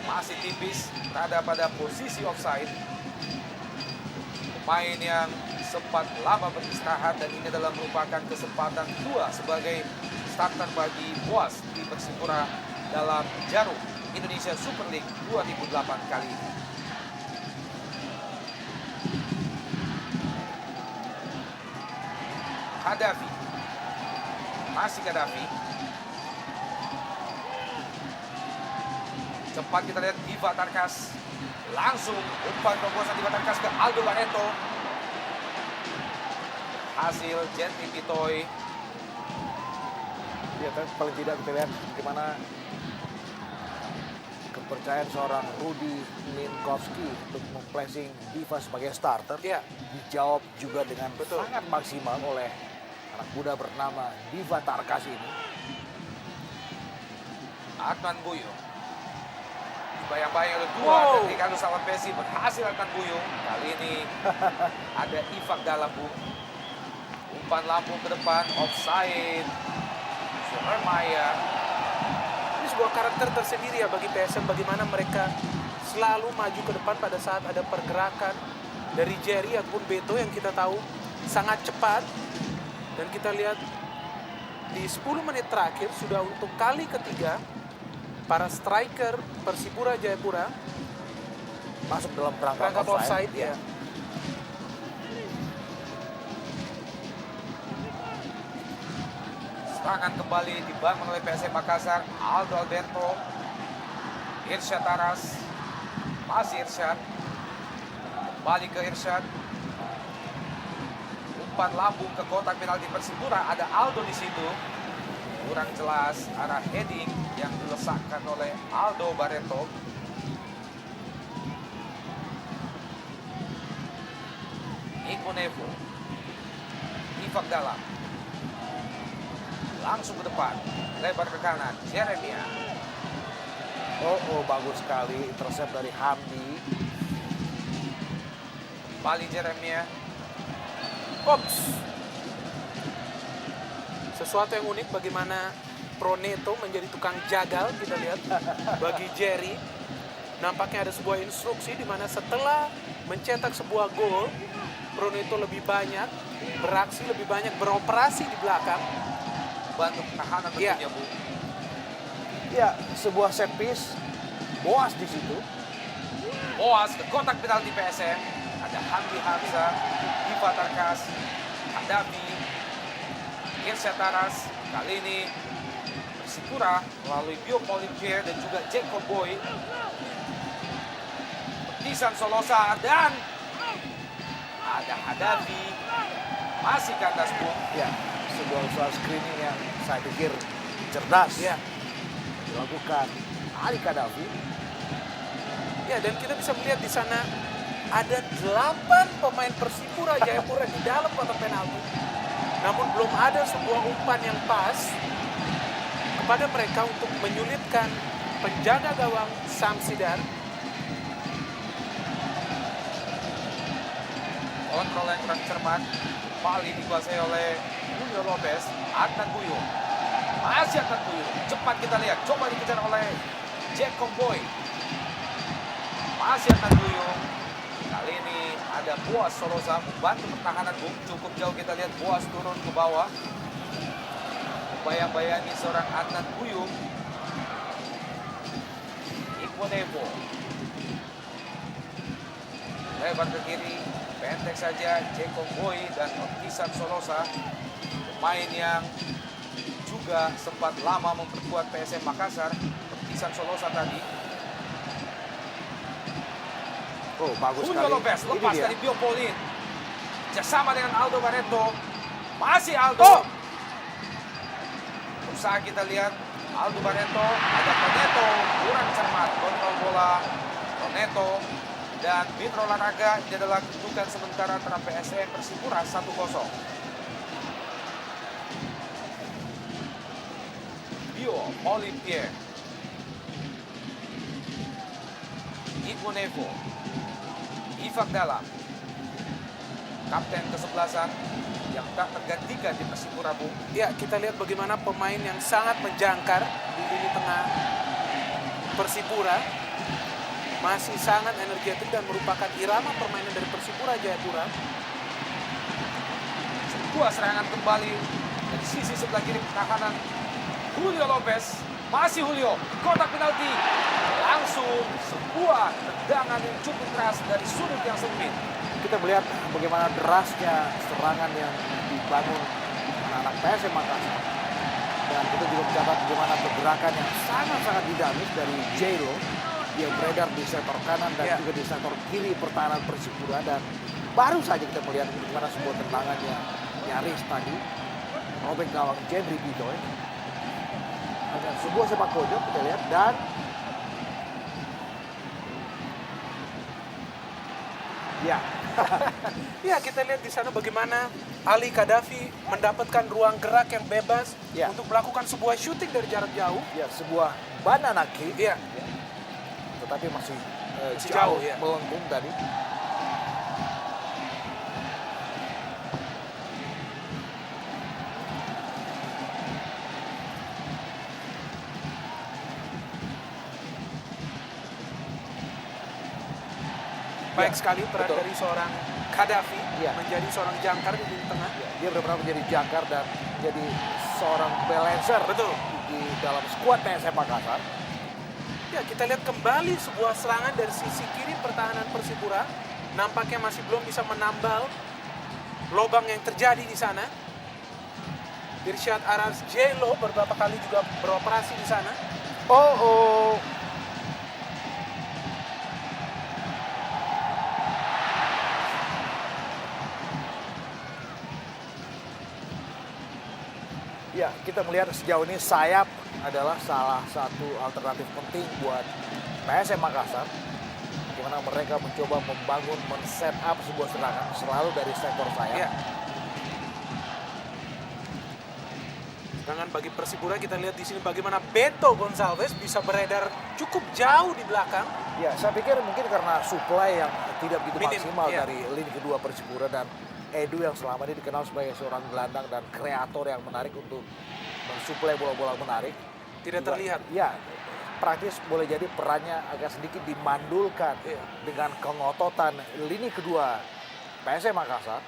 Masih tipis berada pada posisi offside. Pemain yang sempat lama beristirahat dan ini adalah merupakan kesempatan kedua sebagai starter bagi Boas di Persipura dalam Jarum Indonesia Super League 2008 kali ini. Khadafi. Masih Khadafi. Cepat kita lihat Diva Tarkas. Langsung umpan terobosan Diva Tarkas ke Aldo Barreto. Hasil Gentry Pitoy. Ya, tapi paling tidak kita lihat bagaimana kepercayaan seorang Rudy Minkowski untuk memplacing Diva sebagai starter. Ya. Dijawab juga dengan Betul. sangat maksimal oleh anak muda bernama Diva Tarkas ini. Adnan Buyo. Bayang-bayang oleh dua Wow. dan Ricardo Salampesi berhasil Adnan Buyo. Kali ini ada Ifak dalam, Bung. Umpan lambung ke depan, offside. Jeremiah. Ini sebuah karakter tersendiri ya bagi PSM, bagaimana mereka selalu maju ke depan pada saat ada pergerakan dari Jerry ataupun Beto yang kita tahu sangat cepat. Dan kita lihat di 10 menit terakhir sudah untuk kali ketiga para striker Persipura Jayapura Masuk dalam perangkap offside ya. ya. Serangan kembali dibangun oleh PSM Makassar. Aldo Alberto. Irsyad Taras. Masih Irsyad. Kembali ke Irsyad. Umpan lambung ke kotak penalti Persipura. Ada Aldo di situ. Kurang jelas arah heading yang dilesakkan oleh Aldo Barreto. Iko Nevo. Ifak dalam. Langsung ke depan. Lebar ke kanan. Jeremiah. Oh, bagus sekali intercept dari Hamdi. Kembali Jeremiah. Ops. Sesuatu yang unik bagaimana Proneto menjadi tukang jagal, kita lihat bagi Jerry. Nampaknya ada sebuah instruksi di mana setelah mencetak sebuah gol, Proneto lebih banyak beraksi, lebih banyak beroperasi di belakang. Bantu pertahanan Iya. tentunya, Bu. Ya, sebuah set piece. Boas di situ. Boas ke kotak penalti PSM. Ada Hamdi Hamzah, Diva Tarkas, Khadafi, Irsyad Taras. Kali ini Persipura melalui Bio Polimpier dan juga Jacob Boy. Tisan Solosa dan ada Khadafi. Masih ke atas, Bu. Ya, sebuah usaha screening yang saya pikir cerdas. Ya. Dilakukan Ali Khadafi. Ya, dan kita bisa melihat di sana ada 8 pemain Persipura Jayapura di dalam kotak penalti. namun belum ada sebuah umpan yang pas kepada mereka untuk menyulitkan penjaga gawang Samsidar. Kontrol yang kurang cermat, kembali dikuasai oleh Julio Lopez. Adnan Buyung, masih Adnan Buyung, cepat kita lihat, coba dikejar oleh Jacob Boy. Masih Adnan Buyung, kali ini ada Boas Solosa membantu pertahanan Bung. Cukup jauh kita lihat Boas turun ke bawah, bayang-bayangi seorang Adnan Buyung. Iquanevo lebar ke kiri, pendek saja Jacob Boy dan Ortisan Solosa, pemain yang juga sempat lama memperkuat PSM Makassar. Ortisan Solosa tadi. Oh, bagus Julio sekali. Lopez Ini lepas dia. dari Biopolin, bersama dengan Aldo Barreto. Masih Aldo. Oh! Usaha kita lihat Aldo Barreto, ada Proneto, kurang cermat kontrol bola. Proneto dan Mitra Olahraga. Ini adalah kedudukan sementara antara PSM Persipura 1-0. Bio Olivier, Iquanevo, Ifak Dalam, kapten kesebelasan yang tak tergantikan di Persipura, Bung. Ya, kita lihat bagaimana pemain yang sangat menjangkar di lini tengah Persipura masih sangat energetik dan merupakan irama permainan dari Persipura Jayapura. Sebuah serangan kembali dari sisi sebelah kiri pertahanan. Julio Lopez, masih Julio, kotak penalti. Langsung sebuah tendangan yang cukup keras dari sudut yang sempit. Kita melihat bagaimana derasnya serangan yang dibangun anak-anak PSM Makassar. Dan kita juga mencatat bagaimana pergerakan yang sangat-sangat dinamis dari Jero. Dia beredar di sektor kanan dan juga di sektor kiri pertahanan Persipura. Dan baru saja kita melihat bagaimana sebuah tendangan yang nyaris tadi robek gawang Jendri Bitoy. Ada sebuah sepak pojok kita lihat dan ya. Ya, kita lihat di sana bagaimana Ali Kadafi mendapatkan ruang gerak yang bebas Ya. untuk melakukan sebuah syuting dari jarak jauh. Ya, sebuah banana kick. Iya. Tetapi masih Masih jauh, jauh, ya. melengkung tadi. Baik Ya, sekali peran betul. dari seorang Kadafi Ya. menjadi seorang jangkar di lini tengah. Dia benar-benar menjadi jangkar dan menjadi seorang balancer Betul. di dalam skuad PSM Makassar. Ya, kita lihat kembali sebuah serangan dari sisi kiri pertahanan Persipura. Nampaknya masih belum bisa menambal lubang yang terjadi di sana. Irsyad Aras Jelo beberapa kali juga beroperasi di sana. Oh. Ya, kita melihat sejauh ini sayap adalah salah satu alternatif penting buat PSM Makassar. Bagaimana mereka mencoba membangun, men-set up sebuah serangan selalu dari sektor sayap. Ya. Sedangkan bagi Persipura kita lihat di sini bagaimana Beto Gonçalves bisa beredar cukup jauh di belakang. Ya, saya pikir mungkin karena supply yang tidak begitu Minim, maksimal iya. dari lini kedua Persipura dan Edu yang selama ini dikenal sebagai seorang gelandang dan kreator yang menarik untuk mensuplai bola-bola menarik. Tidak Juga, terlihat. Ya, praktis boleh jadi perannya agak sedikit dimandulkan Iya. dengan kengototan lini kedua PSM Makassar.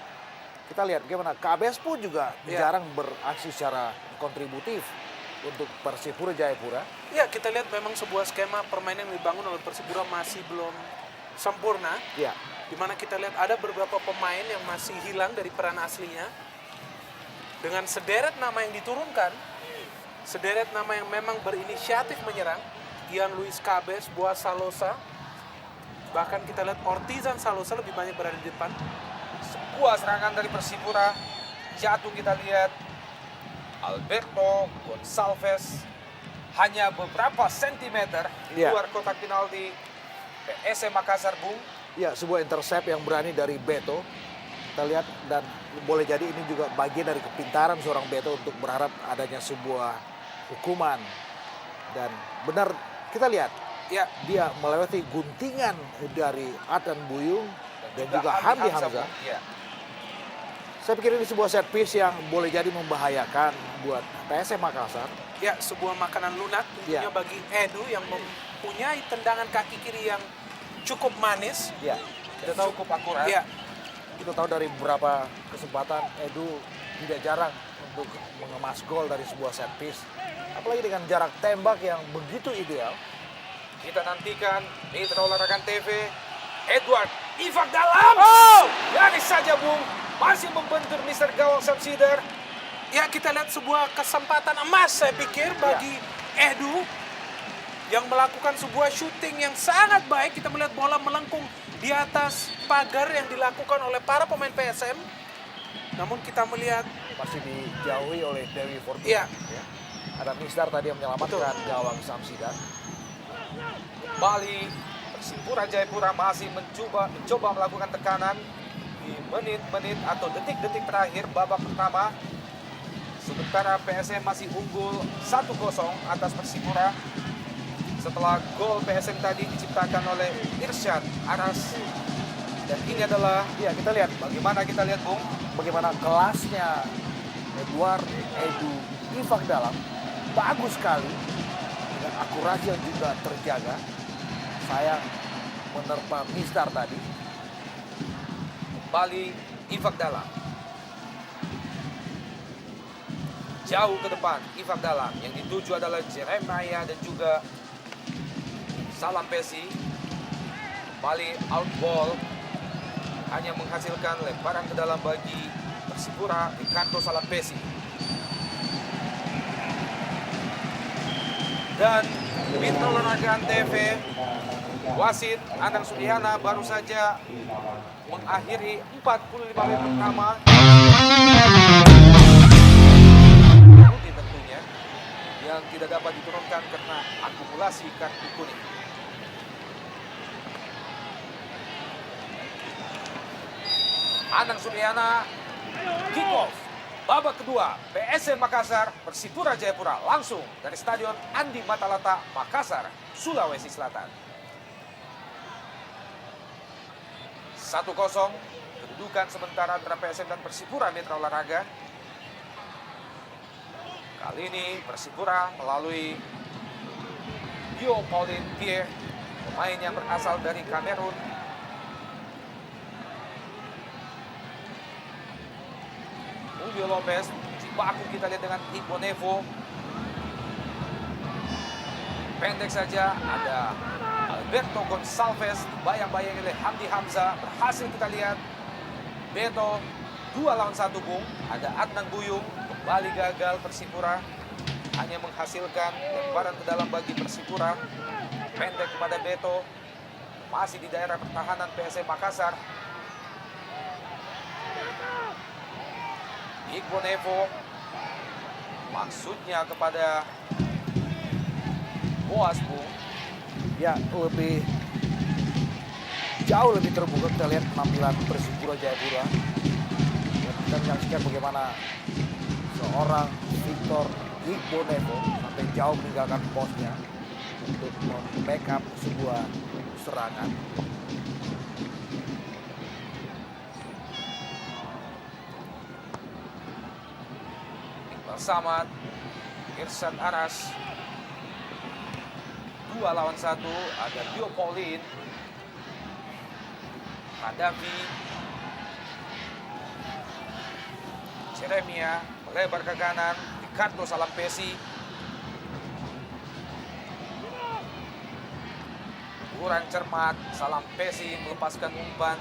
Kita lihat bagaimana Kabes pun juga Iya. jarang beraksi secara kontributif untuk Persipura Jayapura. Ya, kita lihat memang sebuah skema permainan yang dibangun oleh Persipura masih belum sempurna. Ya, Di mana kita lihat ada beberapa pemain yang masih hilang dari peran aslinya. Dengan sederet nama yang diturunkan, sederet nama yang memang berinisiatif menyerang, Ian Luis Cabes, Boas Salosa, bahkan kita lihat Ortizan Salosa lebih banyak berada di depan. Sebuah serangan dari Persipura, jatuh kita lihat Alberto Gonçalves hanya beberapa sentimeter di Ya. luar kotak penalti PSM Makassar, Bung. ya, sebuah intercept yang berani dari Beto. Kita lihat dan boleh jadi ini juga bagian dari kepintaran seorang Beto untuk berharap adanya sebuah hukuman. Dan benar kita lihat Ya, dia melewati guntingan dari Adnan Buyung dan juga Hamdi Hamzah. Ya. Saya pikir ini sebuah set piece yang boleh jadi membahayakan buat PSM Makassar. ya sebuah makanan lunak tentunya Ya. bagi Edu yang mempunyai tendangan kaki kiri yang cukup manis. Ya, Kita tahu cukup akurat. Ya, kita tahu dari beberapa kesempatan Edu tidak jarang untuk mengemas gol dari sebuah set piece. Apalagi dengan jarak tembak yang begitu ideal. Kita nantikan Mitra Olahraga TV. Edward Ifak dalam. Oh! Nyaris saja Bung. Masih membentur Mr. Gawang Samsider. ya kita lihat sebuah kesempatan emas saya pikir bagi Edu yang melakukan sebuah syuting yang sangat baik. Kita melihat bola melengkung di atas pagar yang dilakukan oleh para pemain PSM. Namun kita melihat Masih dijauhi oleh Dewi Fortuna. Iya. Ya. Ada Misdar tadi yang menyelamatkan gawang Samsider. Kembali Persipura Jayapura masih mencoba melakukan tekanan di menit-menit atau detik-detik terakhir babak pertama. Sementara PSM masih unggul 1-0 atas Persipura. Setelah gol PSM tadi diciptakan oleh Irsyad Aras. Dan ini adalah Ya, kita lihat bagaimana kita lihat Bung. bagaimana kelasnya Edward Edu Ifak dalam bagus sekali dengan akurasi yang juga terjaga. Sayang menerpa Misdar tadi. Kembali Ifak dalam. Jauh ke depan Ifak dalam. Yang dituju adalah Jeremiah dan juga Salampesi. Kembali out ball. Hanya menghasilkan lemparan ke dalam bagi Persipura Ricardo Salampesi. Dan Mitra Olahraga TV wasit Anang Sudihana baru saja mengakhiri 45 menit pertama. Rutin tentunya yang tidak dapat diturunkan karena akumulasi kartu kuning. Anang Sudihana kick off babak kedua PSM Makassar Persipura Jayapura langsung dari Stadion Andi Matalata Makassar, Sulawesi Selatan. 1-0 kedudukan sementara antara PSM dan Persipura Mitra Olahraga. Kali ini Persipura melalui Dio Paulin Pierre, pemain yang berasal dari Kamerun. Julio Lopez, Cibaku kita lihat dengan Ibo Nevo. Pendek saja ada Alberto Gonçalves, bayang-bayang oleh Hamdi Hamzah. Berhasil kita lihat Beto 2-1 Bung. Ada Adnan Buyung, kembali gagal Persipura. Hanya menghasilkan lemparan ke dalam bagi Persipura. Pendek kepada Beto. Masih di daerah pertahanan PSM Makassar. Iqbal Nevo maksudnya kepada Boas Bung. Ya, jauh lebih terbuka kita lihat penampilan Persipura Jayapura. Dan kita menyaksikan bagaimana seorang Victor Iqbal Nevo sampai jauh meninggalkan posnya untuk membackup sebuah serangan. Samad, Irsyad Aras, 2-1, ada Dio Paulin, Hadafi, Jeremia, melebar ke kanan, Ricardo Salampesi, kurang cermat, Salampesi melepaskan umpan.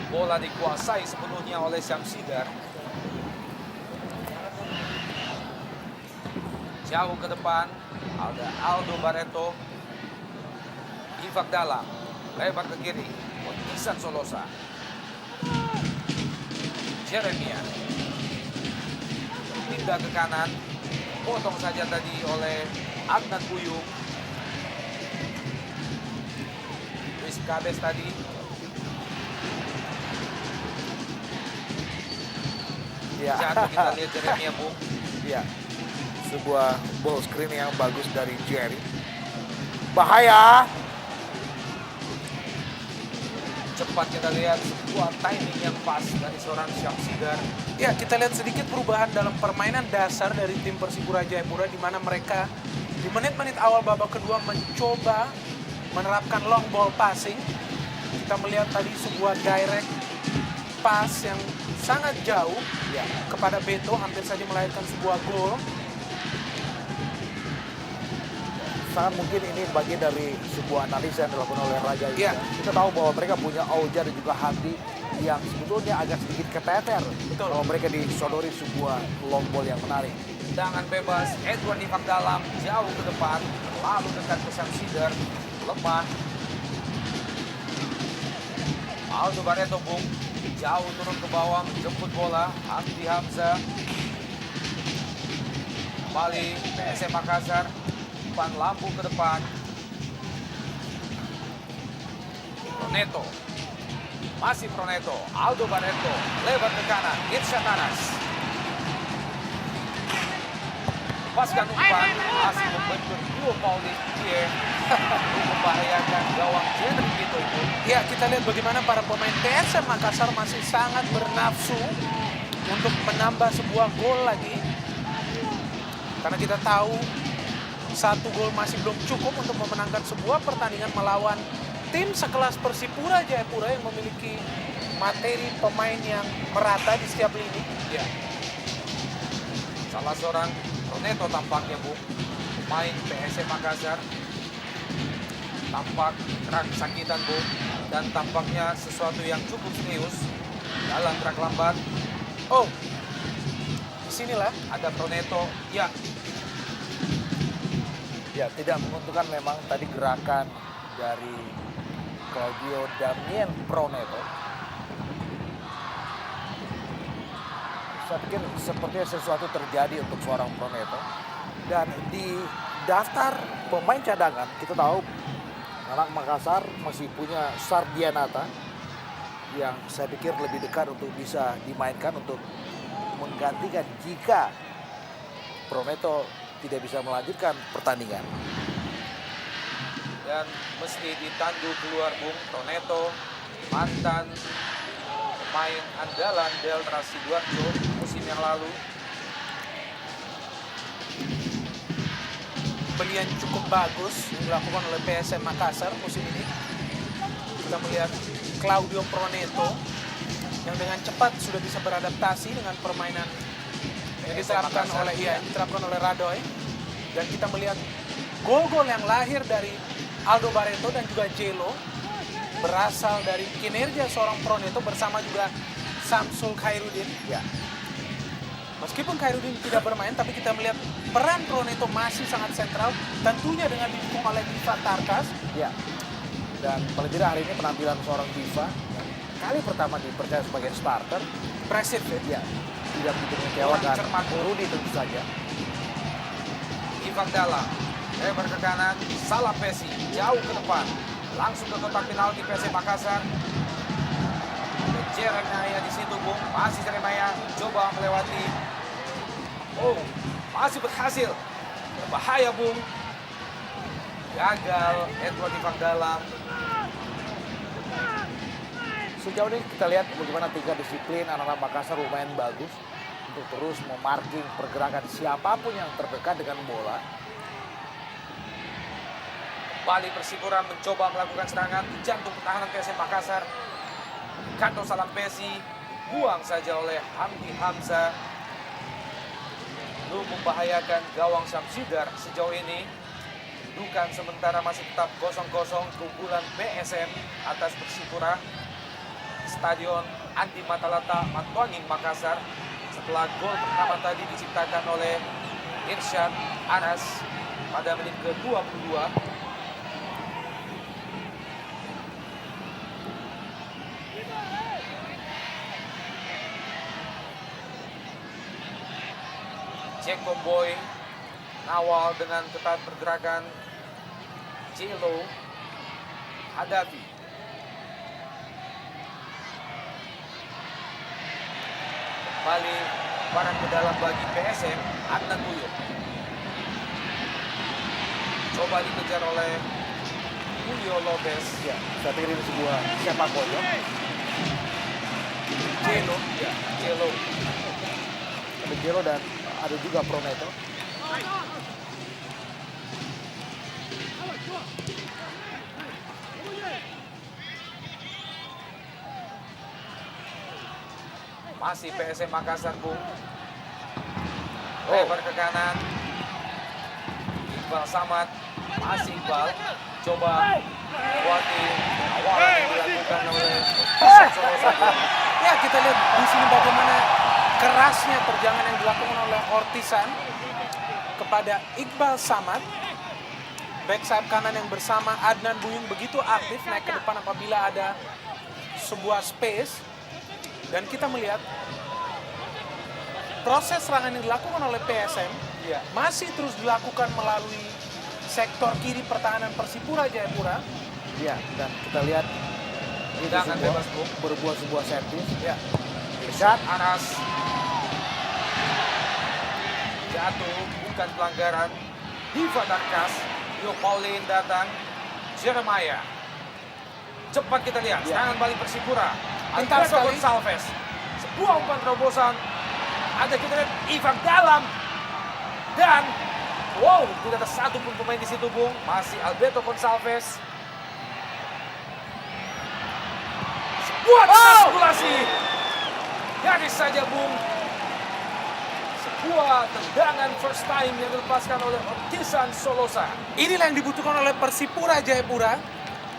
Bola dikuasai sepenuhnya oleh Syamsidar. Jauh ke depan, ada Aldo Barreto. Ifak dalam, lebar ke kiri, Isan Solosa. Jeremia. Pindah ke kanan, potong saja tadi oleh Adnan Buyung. Gabes tadi. Ya. Jatuh kita lihat Jeremia Bung. Ya. Sebuah ball screen yang bagus dari Jerry. Bahaya. Cepat kita lihat sebuah timing yang pas dari seorang Syamsigar. Ya, kita lihat sedikit perubahan dalam permainan dasar dari tim Persipura Jayapura di mana mereka di menit-menit awal babak kedua mencoba menerapkan long ball passing. Kita melihat tadi sebuah direct pass yang sangat jauh Ya. kepada Beto, hampir saja melahirkan sebuah gol. Sangat mungkin ini bagian dari sebuah analisa yang dilakukan oleh Raja Iya. Indah. Kita tahu bahwa mereka punya Auja dan juga Handi yang sebetulnya agak sedikit keteter. Betul. Kalau mereka disodori sebuah long ball yang menarik. Tendangan bebas, Edward Nifak dalam, jauh ke depan, lalu dekat ke Syamsigar, lemah. Aldo Barreto Bung, jauh turun ke bawah, menjemput bola, Hamdi Hamzah. Kembali PSM Makassar, umpan lambung ke depan. Proneto, masih Proneto, Aldo Barreto, lebar ke kanan, Irsyad Anas. Lepaskan umpan, masih membentur duo Paulis Pierre. Membahayakan gawang Henry Vito itu. Ya, kita lihat bagaimana para pemain PSM Makassar masih sangat bernafsu untuk menambah sebuah gol lagi. Karena kita tahu satu gol masih belum cukup untuk memenangkan sebuah pertandingan melawan tim sekelas Persipura Jayapura yang memiliki materi pemain yang merata di setiap lini. Ya. Salah seorang Proneto tampaknya Bu, pemain PSM Makassar. Tampak kesakitan Bu, dan tampaknya sesuatu yang cukup serius dalam gerak lambat. Oh, disinilah Ada Proneto, ya. Ya, tidak menguntungkan memang tadi gerakan dari Claudio Damien Proneto. Saya pikir sepertinya sesuatu terjadi untuk seorang Proneto. Dan di daftar pemain cadangan, kita tahu anak Makassar masih punya Sardianata yang saya pikir lebih dekat untuk bisa dimainkan untuk menggantikan jika Proneto tidak bisa melanjutkan pertandingan. Dan mesti ditandu keluar Bung Proneto, mantan pemain andalan Delta Sidoarjo musim yang lalu. pembelian cukup bagus yang dilakukan oleh PSM Makassar musim ini. Kita melihat Claudio Proneto yang dengan cepat sudah bisa beradaptasi dengan permainan yang diterapkan oleh diterapkan oleh Radoy, dan kita melihat gol-gol yang lahir dari Aldo Barreto dan juga Jelo berasal dari kinerja seorang Proneto bersama juga Samsul Khairuddin. Ya, Meskipun Khairuddin tidak bermain, tapi kita melihat peran Proneto masih sangat sentral, tentunya dengan didukung oleh Diva Tarkas. ya. Dan paling tidak hari ini penampilan seorang Diva yang kali pertama dipercaya sebagai starter, Impresif ya. ya, tidak begitu mengecewakan. Orang cermat. Rudi tentu saja. Ivan Dalla, lebar ke kanan, salah Pesi, jauh ke depan, langsung ke kotak penalti PSM Makassar. Ada Jeremiah di situ Bung, masih Jeremiah coba melewati. Oh, masih berhasil. Berbahaya Bung. Gagal Edward Ivan Dalla. Sejauh ini kita lihat bagaimana tiga disiplin anak-anak Makassar lumayan bagus untuk terus memarking pergerakan siapapun yang terdekat dengan bola. Bali Persipura mencoba melakukan serangan di jantung pertahanan PSM Makassar. Kantong Salampesi buang saja oleh Hamdi Hamzah. Belum membahayakan gawang Syamsigar sejauh ini. Dudukan sementara masih tetap 0-0 keunggulan PSM atas Persipura. Stadion Andi Matalata Matuanging Makassar setelah gol pertama tadi diciptakan oleh Irsyad Anas pada menit ke-22. Jack Boy Nawal dengan ketat pergerakan Jelo Hadafi Kembali barang ke dalam bagi PSM, Adnan Buyuk. Coba dikejar oleh Julio Lopez. Ya, saya pikir ini sebuah sepak pojok. Jelo, ya, Jelo. Ada Jelo dan ada juga Prometo. Masih PSM Makassar, Bung. Oh. Lebar ke kanan. Iqbal Samad. Masih Iqbal. Coba Wati. Awal yang dilakukan oleh Solosa. Ya, kita lihat di sini bagaimana kerasnya terjangan yang dilakukan oleh Ortisan kepada Iqbal Samad. Back sayap kanan yang bersama Adnan Buyung begitu aktif naik ke depan apabila ada sebuah space. Dan kita melihat proses serangan yang dilakukan oleh PSM Iya. masih terus dilakukan melalui sektor kiri pertahanan Persipura Jayapura. Ya, dan kita lihat ini Tendangan sebuah, bebas, Bung. berbuat sebuah set piece. Ya. Irsyad. Anas. Jatuh, bukan pelanggaran. Diva Darkas. Yo Pauline datang. Jeremiah. Cepat kita lihat, Ya. serangan balik Persipura. Pintar Alberto sekali. Gonçalves. Sebuah umpan terobosan. Ada kita lihat Ivan dalam. Dan, wow, tidak ada satu pun pemain di situ, Bung. Masih Alberto Gonçalves. Sebuah kalkulasi. Garis saja, Bung. Sebuah tendangan first time yang dilepaskan oleh Ortisan Solosa. Inilah yang dibutuhkan oleh Persipura Jayapura.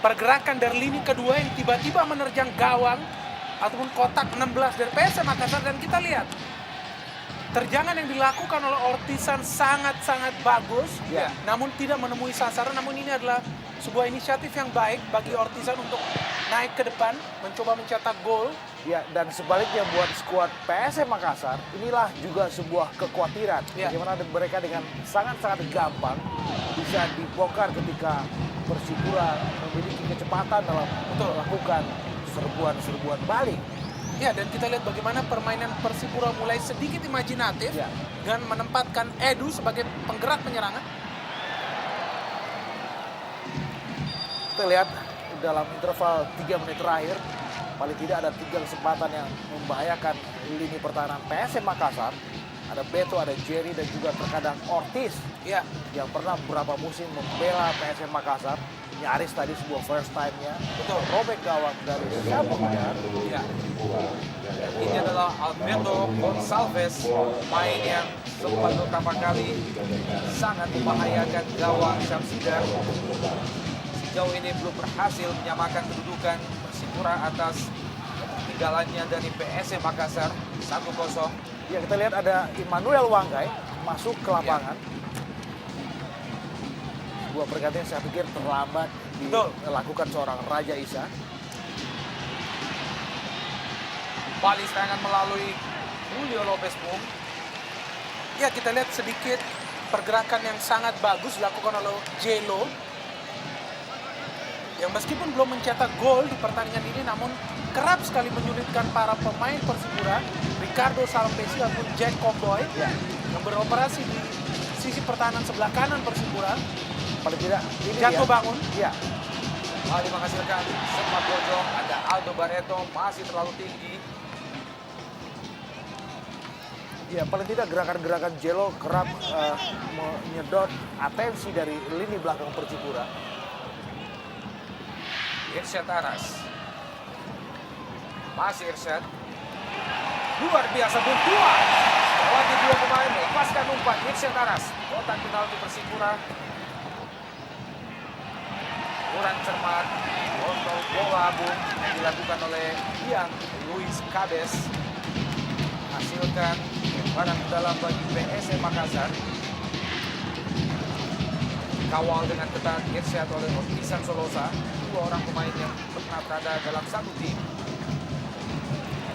Pergerakan dari lini kedua yang tiba-tiba menerjang gawang ataupun kotak 16 dari PSM Makassar. Dan kita lihat terjangan yang dilakukan oleh Ortisan sangat-sangat bagus. Ya. Namun tidak menemui sasaran. Namun ini adalah sebuah inisiatif yang baik bagi Ortisan untuk naik ke depan, mencoba mencetak gol. Ya, dan sebaliknya buat skuad PSM Makassar, inilah juga sebuah kekhawatiran. Ya. Bagaimana mereka dengan sangat-sangat gampang bisa dibongkar ketika Persipura memiliki kecepatan dalam melakukan serbuan-serbuan balik. Ya, dan kita lihat bagaimana permainan Persipura mulai sedikit imajinatif Ya. dengan menempatkan Edu sebagai penggerak penyerangan. Kita lihat dalam interval 3 menit terakhir, paling tidak ada 3 kesempatan yang membahayakan lini pertahanan PSM Makassar. Ada Beto, ada Jerry, dan juga terkadang Ortiz Ya, yang pernah beberapa musim membela PSM Makassar. Nyaris tadi sebuah first time-nya. Betul, robek gawang dari Syamul Hidayat. Ya. Ini adalah Alberto Gonçalves, pemain yang sempat beberapa kali sangat membahayakan gawang Syamsidar. Sejauh ini belum berhasil menyamakan kedudukan Persipura atas ketinggalannya dari PSM Makassar 1-0. Ya, kita lihat ada Immanuel Wanggai masuk ke lapangan. Sebuah pergantian saya pikir terlambat Betul. dilakukan seorang Raja Isa. Balik serangan melalui Julio Lopez, Bung. ya kita lihat sedikit pergerakan yang sangat bagus dilakukan oleh Jelo. Yang meskipun belum mencetak gol di pertandingan ini, namun kerap sekali menyulitkan para pemain Persipura, Ricardo Salampesi ataupun Jack Comboy, Ya. yang beroperasi di sisi pertahanan sebelah kanan Persipura. Paling tidak ini Jatuh dia. bangun. Ya, Bali menghasilkan sepak bojong. Ada Aldo Barreto, masih terlalu tinggi. ya paling tidak gerakan-gerakan Jelo kerap menyedot atensi dari lini belakang Persipura. Irsyad Aras. Masih Irsyad. Luar biasa, Bung. Dua. Melewati dua pemain, melepaskan umpan. Irsyad Aras. Kotak penalti Persipura. Kurang cermat. Kontrol bola, Bung, yang dilakukan oleh Ian Luis Cabes. Hasilkan lemparan ke dalam bagi PSM Makassar. Kawal dengan ketat Irsyad oleh Ortisan Solosa. Dua orang pemain yang pernah berada dalam satu tim.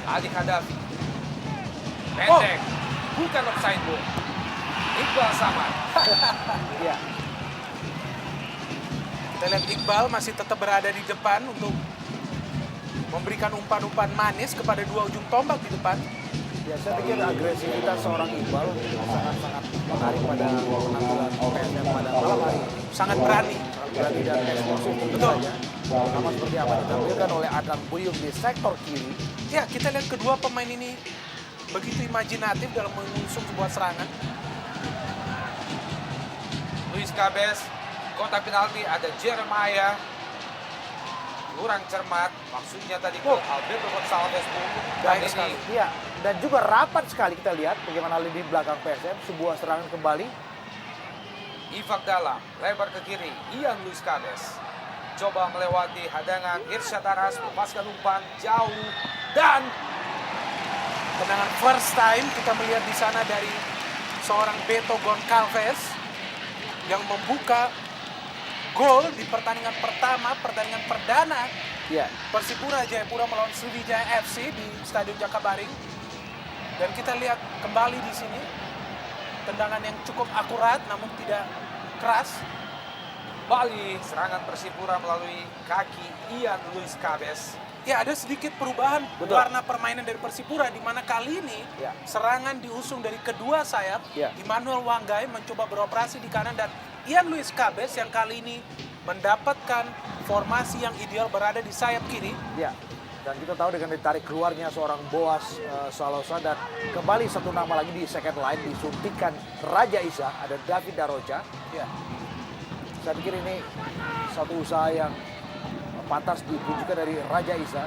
Ali Khadafi. Pendek. Bukan offside, Bung. Iqbal Samad. Ya, Kita lihat Iqbal masih tetap berada di depan untuk memberikan umpan-umpan manis kepada dua ujung tombak di depan. Ya, saya pikir agresivitas seorang Iqbal sangat-sangat menarik pada penampilan PSM pada malam hari ini. Sangat berani. Sangat berani dan eksplosif tentu saja. Sama seperti apa ditampilkan oleh Adnan Buyung di sektor kiri. Ya, kita lihat kedua pemain ini begitu imajinatif dalam mengusung sebuah serangan. Luis Cabez, kotak penalti ada Jeremiah. Kurang cermat, maksudnya tadi ke Alberto Gonçalves Bung. Dan Baik sekali. ini Ya, dan juga rapat sekali kita lihat bagaimana lini belakang PSM. Sebuah serangan kembali. Ifak dalam, lebar ke kiri, Ian Luis Cabez. Coba melewati hadangan Irsyad Aras, melepaskan umpan jauh. Dan Tendangan first time kita melihat di sana dari seorang Beto Goncalves yang membuka gol di pertandingan pertama, pertandingan perdana Ya, Persipura Jayapura melawan Sriwijaya FC di Stadion Jakabaring. Dan kita lihat kembali di sini tendangan yang cukup akurat namun tidak keras. Bali serangan Persipura melalui kaki Ian Luis Cabez. Ya, ada sedikit perubahan Betul. warna permainan dari Persipura di mana kali ini Ya. serangan diusung dari kedua sayap. Ya. Immanuel Wanggai mencoba beroperasi di kanan dan Ian Luis Cabez yang kali ini mendapatkan formasi yang ideal berada di sayap kiri. ya. Dan kita tahu dengan ditarik keluarnya seorang Boas Salosa dan kembali satu nama lagi di second line disuntikan Raja Isa, ada David Daroca. Ya. Saya pikir ini satu usaha yang pantas ditunjukkan dari Raja Isa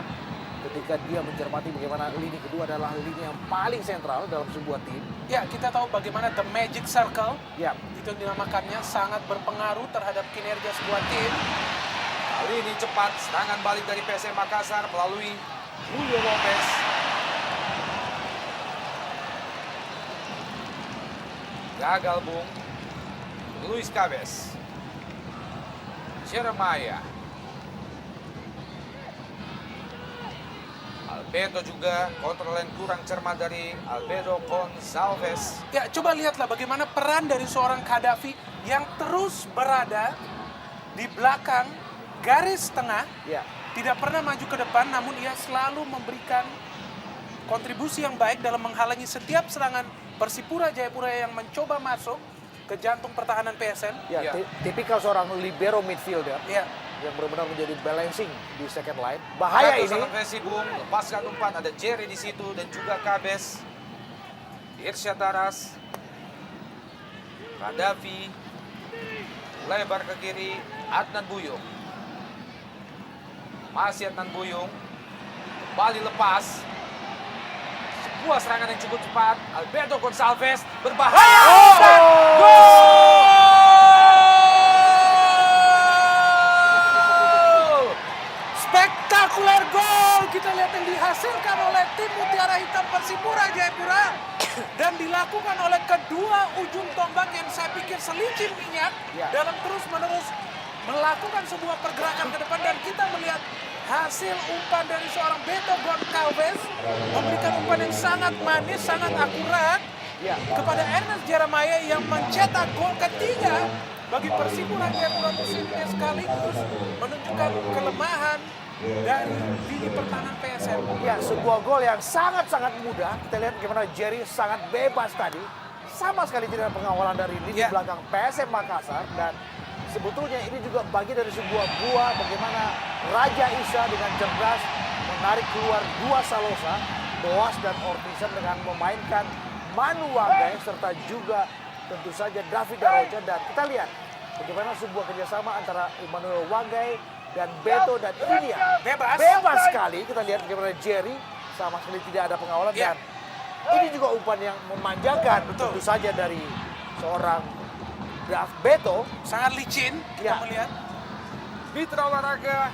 ketika dia mencermati bagaimana lini kedua adalah lini yang paling sentral dalam sebuah tim. Ya, kita tahu bagaimana the magic circle Ya, itu yang dinamakannya sangat berpengaruh terhadap kinerja sebuah tim. Kali ini cepat serangan balik dari PSM Makassar melalui Julio Lopez. Gagal Bung. Luis Cabez. Jeremiah. Alberto juga kontrol yang kurang cermat dari Alberto Gonçalves. Ya, coba lihatlah bagaimana peran dari seorang Khadafi yang terus berada di belakang garis tengah, ya. tidak pernah maju ke depan, namun ia selalu memberikan kontribusi yang baik dalam menghalangi setiap serangan Persipura Jayapura yang mencoba masuk ke jantung pertahanan PSM. Ya, Ya. tipikal seorang libero midfielder Ya, yang benar-benar menjadi balancing di second line. Bahaya ini. Versi Bung, lepaskan umpan, ada Jerry di situ dan juga Cabez. Irsyad Aras. Kadafi. Lebar ke kiri, Adnan Buyung. Masih Adnan Buyung. Kembali lepas. Sebuah serangan yang cukup cepat. Alberto Gonçalves berbahaya. Dan gol! spektakuler gol kita lihat yang dihasilkan oleh tim Mutiara Hitam Persipura Jayapura dan dilakukan oleh kedua ujung tombak yang saya pikir selicin minyak Ya. dalam terus-menerus melakukan sebuah pergerakan ke depan, dan kita melihat hasil umpan dari seorang Beto Goncalves memberikan umpan yang sangat manis, sangat akurat Ya. kepada Ernest Jeremiah yang mencetak gol ketiga bagi Persipura Jayapura musim ini, sekaligus menunjukkan kelemahan dari lini pertahanan PSM. Ya, sebuah gol yang sangat-sangat mudah. Kita lihat bagaimana Jerry sangat bebas tadi. Sama sekali tidak ada pengawalan dari lini Ya. belakang PSM Makassar. Dan sebetulnya ini juga bagian dari sebuah buah bagaimana Raja Isa dengan cerdas menarik keluar dua Salosa, Boas dan Ortison dengan memainkan Manu Wanggai serta juga tentu saja David Daroca. Dan kita lihat bagaimana sebuah kerjasama antara Immanuel Wanggai dan Beto dan ini ya bebas sekali. Kita lihat bagaimana Jerry sama sekali tidak ada pengawalan Ya. dan ini juga umpan yang memanjakan Betul. tentu saja dari seorang Beto. Sangat licin kita Ya. melihat. Mitra olahraga,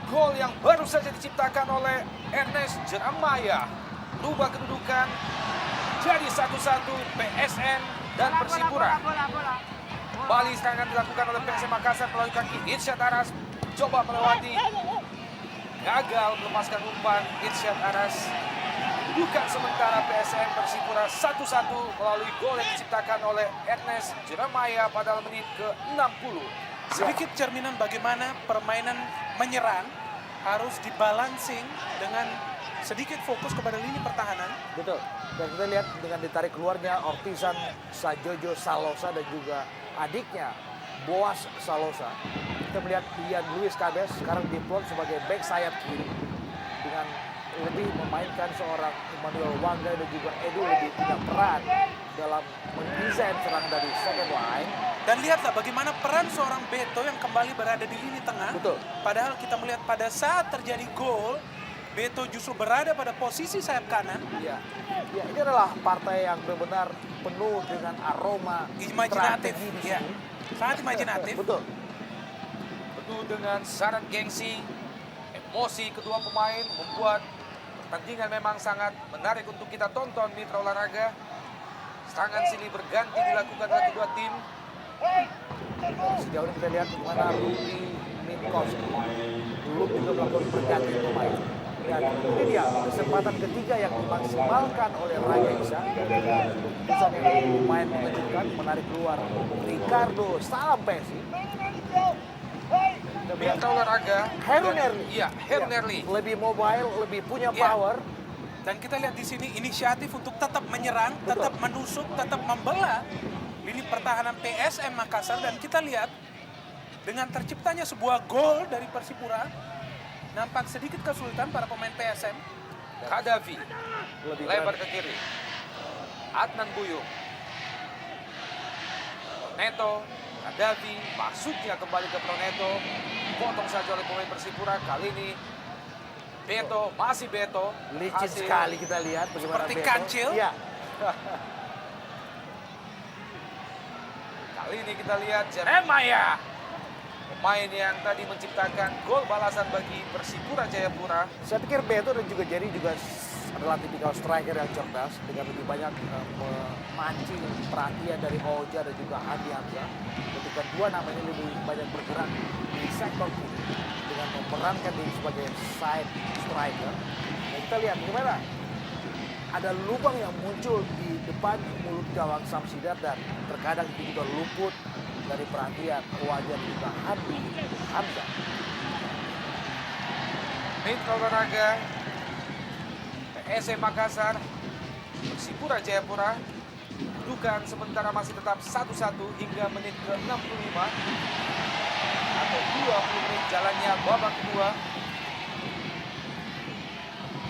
gol yang baru saja diciptakan oleh Ernest Jeremiah. Rubah kedudukan jadi 1-1 PSM dan Persipura. Bali serangan dilakukan oleh PSM Makassar melalui kaki Irsyad Aras. Coba melewati. Gagal melepaskan umpan Irsyad Aras. Dudukan sementara PSM Persipura 1-1 melalui gol yang diciptakan oleh Ernest Jeremiah pada menit ke-60. Sedikit cerminan bagaimana permainan menyerang harus dibalancing dengan sedikit fokus kepada lini pertahanan. Betul. Dan kita lihat dengan ditarik keluarnya Ortizan Sajojo Salosa dan juga adiknya Boas Salosa. Kita melihat Ian Luis Cabes sekarang diplot sebagai back sayap kiri dengan lebih memainkan seorang Emmanuel Wangga dan juga Edu lebih punya peran dalam mendesain serangan dari second line. Dan lihatlah bagaimana peran seorang Beto yang kembali berada di lini tengah. Betul. Padahal kita melihat pada saat terjadi gol, Beto justru berada pada posisi sayap kanan. Ya, ini adalah partai yang benar-benar penuh dengan aroma Imajinatif, strategi di ya. sini. Sangat imajinatif. Betul. Penuh dengan syarat gengsi, emosi kedua pemain membuat pertandingan memang sangat menarik untuk kita tonton mitra olahraga. Serangan sini berganti dilakukan oleh kedua tim. Sejauh ini kita lihat bagaimana Rudy Minkowski belum juga melakukan pergantian pemain. Dan ini dia kesempatan ketiga yang dimaksimalkan oleh Raja Isa. Keputusan yang lumayan mengejutkan, menarik keluar Ricardo Salampesi. Mitra olahraga. Heru Nerli. Iya, Heru Nerli. Lebih mobile, lebih punya Ya. power. Dan kita lihat di sini inisiatif untuk tetap menyerang, tetap menusuk, tetap membelah lini pertahanan PSM Makassar. Dan kita lihat dengan terciptanya sebuah gol dari Persipura, nampak sedikit kesulitan para pemain PSM. Kadafi Lebih lebar berani. ke kiri. Adnan Buyung. Neto, Kadafi, masuknya kembali ke Proneto. Potong saja oleh pemain Persipura. Kali ini Beto, masih Beto. Licin Hasil sekali kita lihat bagaimana Seperti Beto. kancil. Iya. Kali ini kita lihat Jeremiah. Pemain yang tadi menciptakan gol balasan bagi Persipura Jayapura. Saya pikir Beto dan juga Jerry juga adalah tipikal striker yang cerdas dengan lebih banyak memancing perhatian dari Oja dan juga Adi Hamzah. Ketika dua nama ini lebih banyak bergerak di sektor kiri dengan memerankan diri sebagai side striker. Dan kita lihat bagaimana ada lubang yang muncul di depan mulut gawang Samsidat dan terkadang itu juga luput dari perhatian wajah juga Adi Hamzah. Mitra olahraga PSM Makassar, Persipura Jayapura. Kedudukan sementara masih tetap 1-1 hingga menit ke-65 atau 20 menit jalannya babak kedua.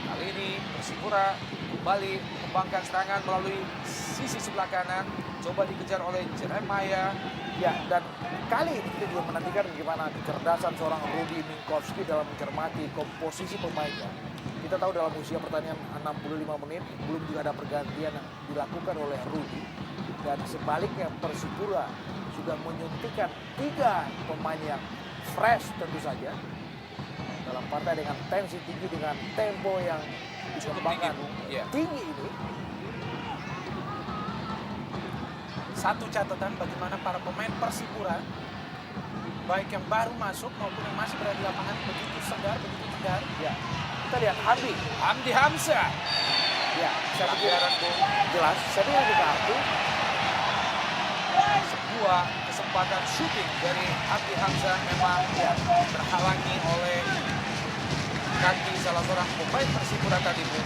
Kali ini Persipura kembali mengembangkan serangan melalui sisi sebelah kanan. Coba dikejar oleh Jeremiah. Ya, dan kali ini kita juga menantikan bagaimana kecerdasan seorang Rudy Minkowski dalam mencermati komposisi pemainnya. Kita tahu dalam usia pertandingan 65 menit belum juga ada pergantian yang dilakukan oleh Rudy. Dan sebaliknya Persipura sudah menyuntikkan 3 pemain yang fresh tentu saja. Dalam partai dengan tensi tinggi, dengan tempo yang dikembangkan Iya. tinggi ini. Satu catatan bagaimana para pemain Persipura, baik yang baru masuk maupun yang masih berada di lapangan, begitu segar, begitu tegar. Ya, kita lihat Hamdi Hamzah. Ya, saya pikir Pelanggaran gol. jelas. Saya pikir di kartu. Sebuah kesempatan shooting dari Hamdi Hamzah memang terhalangi oleh kaki salah seorang pemain Persipura tadi, Bu.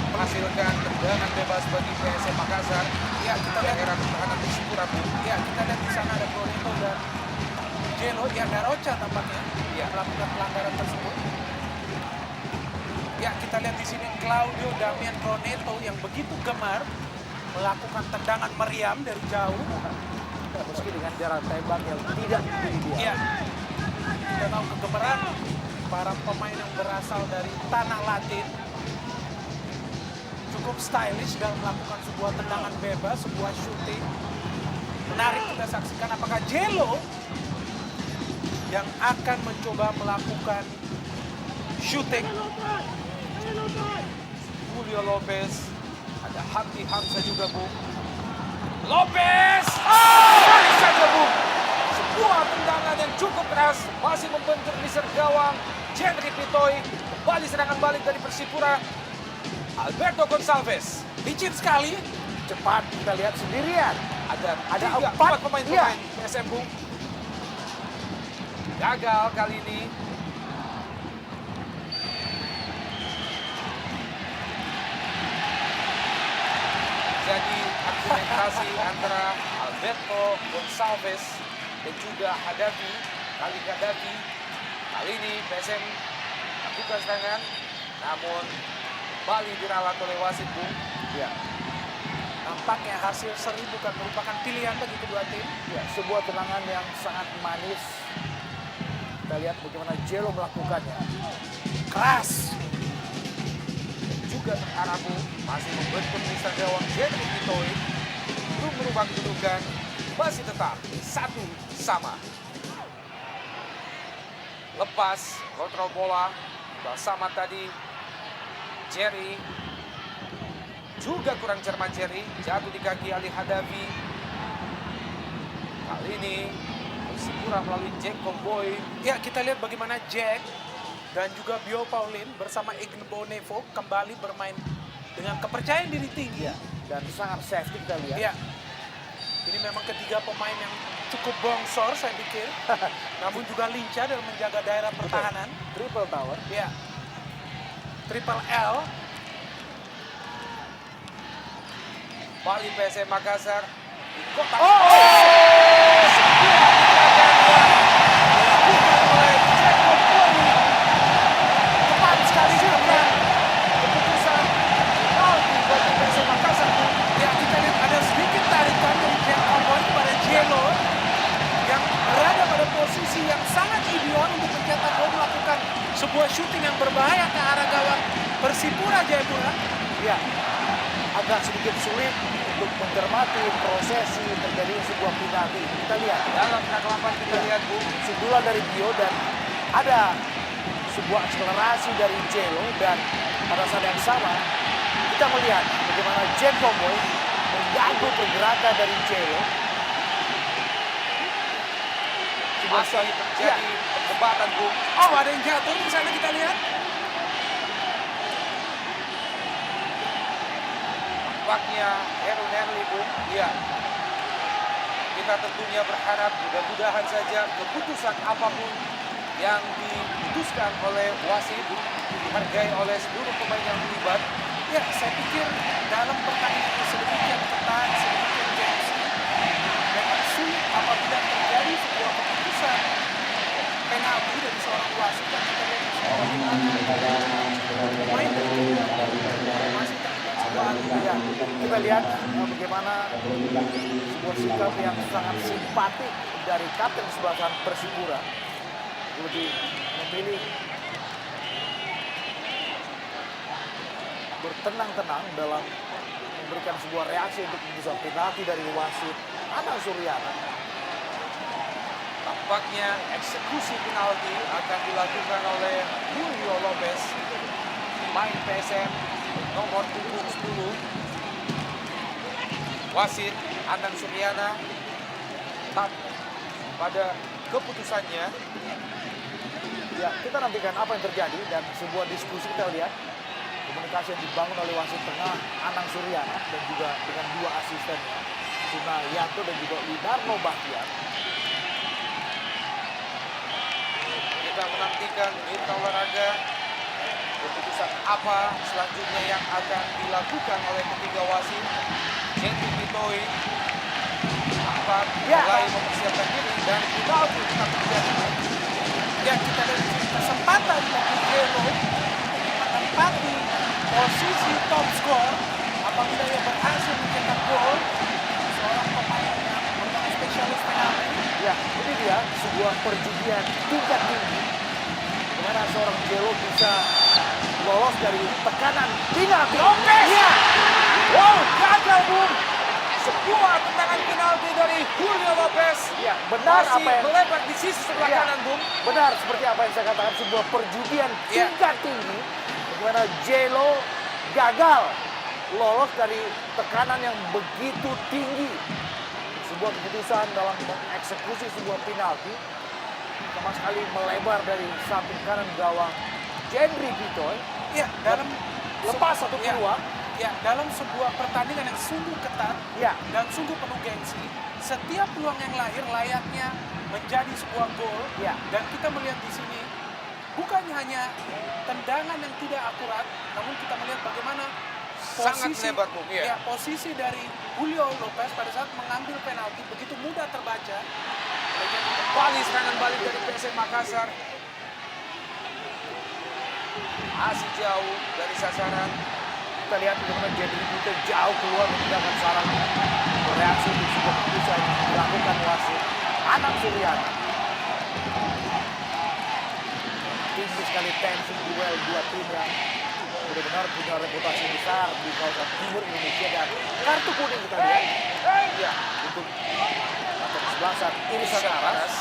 Menghasilkan tendangan bebas bagi PSM Makassar. Ya, kita lihat, Daerah pertahanan Persipura, Bu. ya kita lihat di sana ada Proneto dan Jelo yang Daroca tampaknya melakukan pelanggaran tersebut. Ya, kita lihat di sini Claudio Damian Proneto yang begitu gemar melakukan tendangan meriam dari jauh. Meski dengan jarak tembak yang tidak tinggi dia. Ya, kita tahu kegemaran para pemain yang berasal dari tanah Latin cukup stylish dalam melakukan sebuah tendangan bebas, sebuah shooting. Menarik kita saksikan apakah Jelo yang akan mencoba melakukan shooting. Julio Lopez. Ada Hamdi Hamzah juga, Bu. Lopez! Balik saja, Bu. Sebuah tendangan yang cukup keras. Masih membentur di gawang. Henry Pitoy. Kembali serangan balik dari Persipura. Alberto Gonçalves. Licin sekali. Cepat kita lihat sendirian. Ada empat. empat pemain Iya. PSM, Bu. Gagal kali ini. komunikasi antara Alberto Gonçalves dan juga Hadafi. Kali ini PSM lakukan serangan, namun kembali diralat oleh wasit, Bung. Ya, Nampaknya hasil seri bukan merupakan pilihan bagi kedua tim. ya, sebuah tendangan yang sangat manis. Kita lihat bagaimana Jelo melakukannya. Keras. Juga terarah, Bung, masih membentuk Mister gawang Jerry Pitoi. Belum berubah kedudukan, masih tetap 1-1. Lepas kontrol bola bersama tadi Jerry. Juga kurang cermat Jerry, jatuh di kaki Ali Hadafi. Kali ini Persipura melalui Jack Comboy. Ya, kita lihat bagaimana Jack dan juga Bio Paulin bersama Igbo Nevo kembali bermain dengan kepercayaan diri tinggi. Ya, dan sangat safety kita lihat. Ya. Ini memang ketiga pemain yang cukup bongsor saya pikir. Namun juga lincah dalam menjaga daerah pertahanan. Triple tower. Ya. Triple L. Bali PSM Makassar di kotak. Tepat sekali sebenarnya. Keputusan penalti bagi PSM Makassar. Ya, kita lihat ada sedikit tarikan dari Jack Comboy kepada Jelo yang berada pada posisi yang sangat ideal untuk mencetak gol, melakukan sebuah shooting yang berbahaya ke arah gawang Persipura Jayapura. Ya, agak sedikit sulit untuk mencermati prosesi terjadi sebuah penalti. Kita lihat Dalam penangkapan kita lihat, Bung, sundulan dari Bio dan ada sebuah akselerasi dari Jelo, dan pada saat yang sama kita melihat bagaimana Jack Comboy mengganggu pergerakan dari Jelo. masih terjadi perdebatan, Bung. Oh, ada yang jatuh di sana kita lihat. Nampaknya Heru Nerli, Bung. Iya. Kita tentunya berharap mudah-mudahan saja keputusan apapun yang diputuskan oleh wasit dihargai oleh seluruh pemain yang terlibat. Ya, saya pikir dalam pertandingan yang sedemikian ketat, sedemikian gengsi, memang sulit apabila terjadi sebuah keputusan penalti dari seorang wasit yang kita lihat di sini bagaimana pemain dari kedua masih terlibat sebuah Ya, kita lihat bagaimana sebuah sikap yang sangat simpatik dari kapten sebelah kanan Persipura, lebih memilih bertenang-tenang dalam memberikan sebuah reaksi untuk keputusan penalti dari wasit Anang Suryana. Tampaknya eksekusi penalti akan dilakukan oleh Julio Lopez, pemain PSM nomor punggung 10. Wasit Anang Suryana tetap pada keputusannya. Ya, kita nantikan apa yang terjadi dan sebuah diskusi kita lihat komunikasi yang dibangun oleh wasit tengah Anang Suryana dan juga dengan dua asistennya Suna Yanto dan juga Winarno Bahtiar. Kita menantikan mitra olahraga keputusan apa selanjutnya yang akan dilakukan oleh ketiga wasit. Jerry Pitoi tampak mulai mempersiapkan diri dan penalti tetap terjadi. Ya, kita lihat di sini kesempatan bagi Jelo menempati posisi top skor apabila ia berhasil mencetak gol. Seorang pemain yang merupakan spesialis penalti. Ya, ini dia sebuah perjudian tingkat tinggi. Bagaimana seorang Jelo bisa lolos dari tekanan penalti. Ya, wow, gagal, Bung. Sebuah tendangan penalti dari Julio Lopez. Ya, benar Masih apa yang melebar di sisi sebelah Ya. kanan, Bung. benar seperti apa yang saya katakan, sebuah perjudian Ya. tingkat tinggi. Bagaimana Jelo gagal lolos dari tekanan yang begitu tinggi. Sebuah keputusan dalam mengeksekusi sebuah penalti sama sekali melebar dari samping kanan gawang Jerry Pitoi. Ya, dalam Lepas satu Ya. peluang. Ya, dalam sebuah pertandingan yang sungguh ketat Ya, dan sungguh penuh gengsi, setiap peluang yang lahir layaknya menjadi sebuah gol. Ya. Dan kita melihat di sini bukan hanya tendangan yang tidak akurat, namun kita melihat bagaimana Sangat lebar, Bung. ya, posisi dari Julio Lopez pada saat mengambil penalti begitu mudah terbaca. Kembali serangan balik dari PSM Makassar. Masih jauh dari sasaran. Kita lihat bagaimana Jedri itu jauh keluar menggunakan sarangnya. Bereaksi untuk sebuah keputusan yang dilakukan wasit Anang Suryana. Tinggi sekali tensi duel dua tim yang benar-benar punya reputasi besar di kawasan timur Indonesia, dan kartu kuning kita lihat Ya, untuk mata kesebelasan Irisan Aras.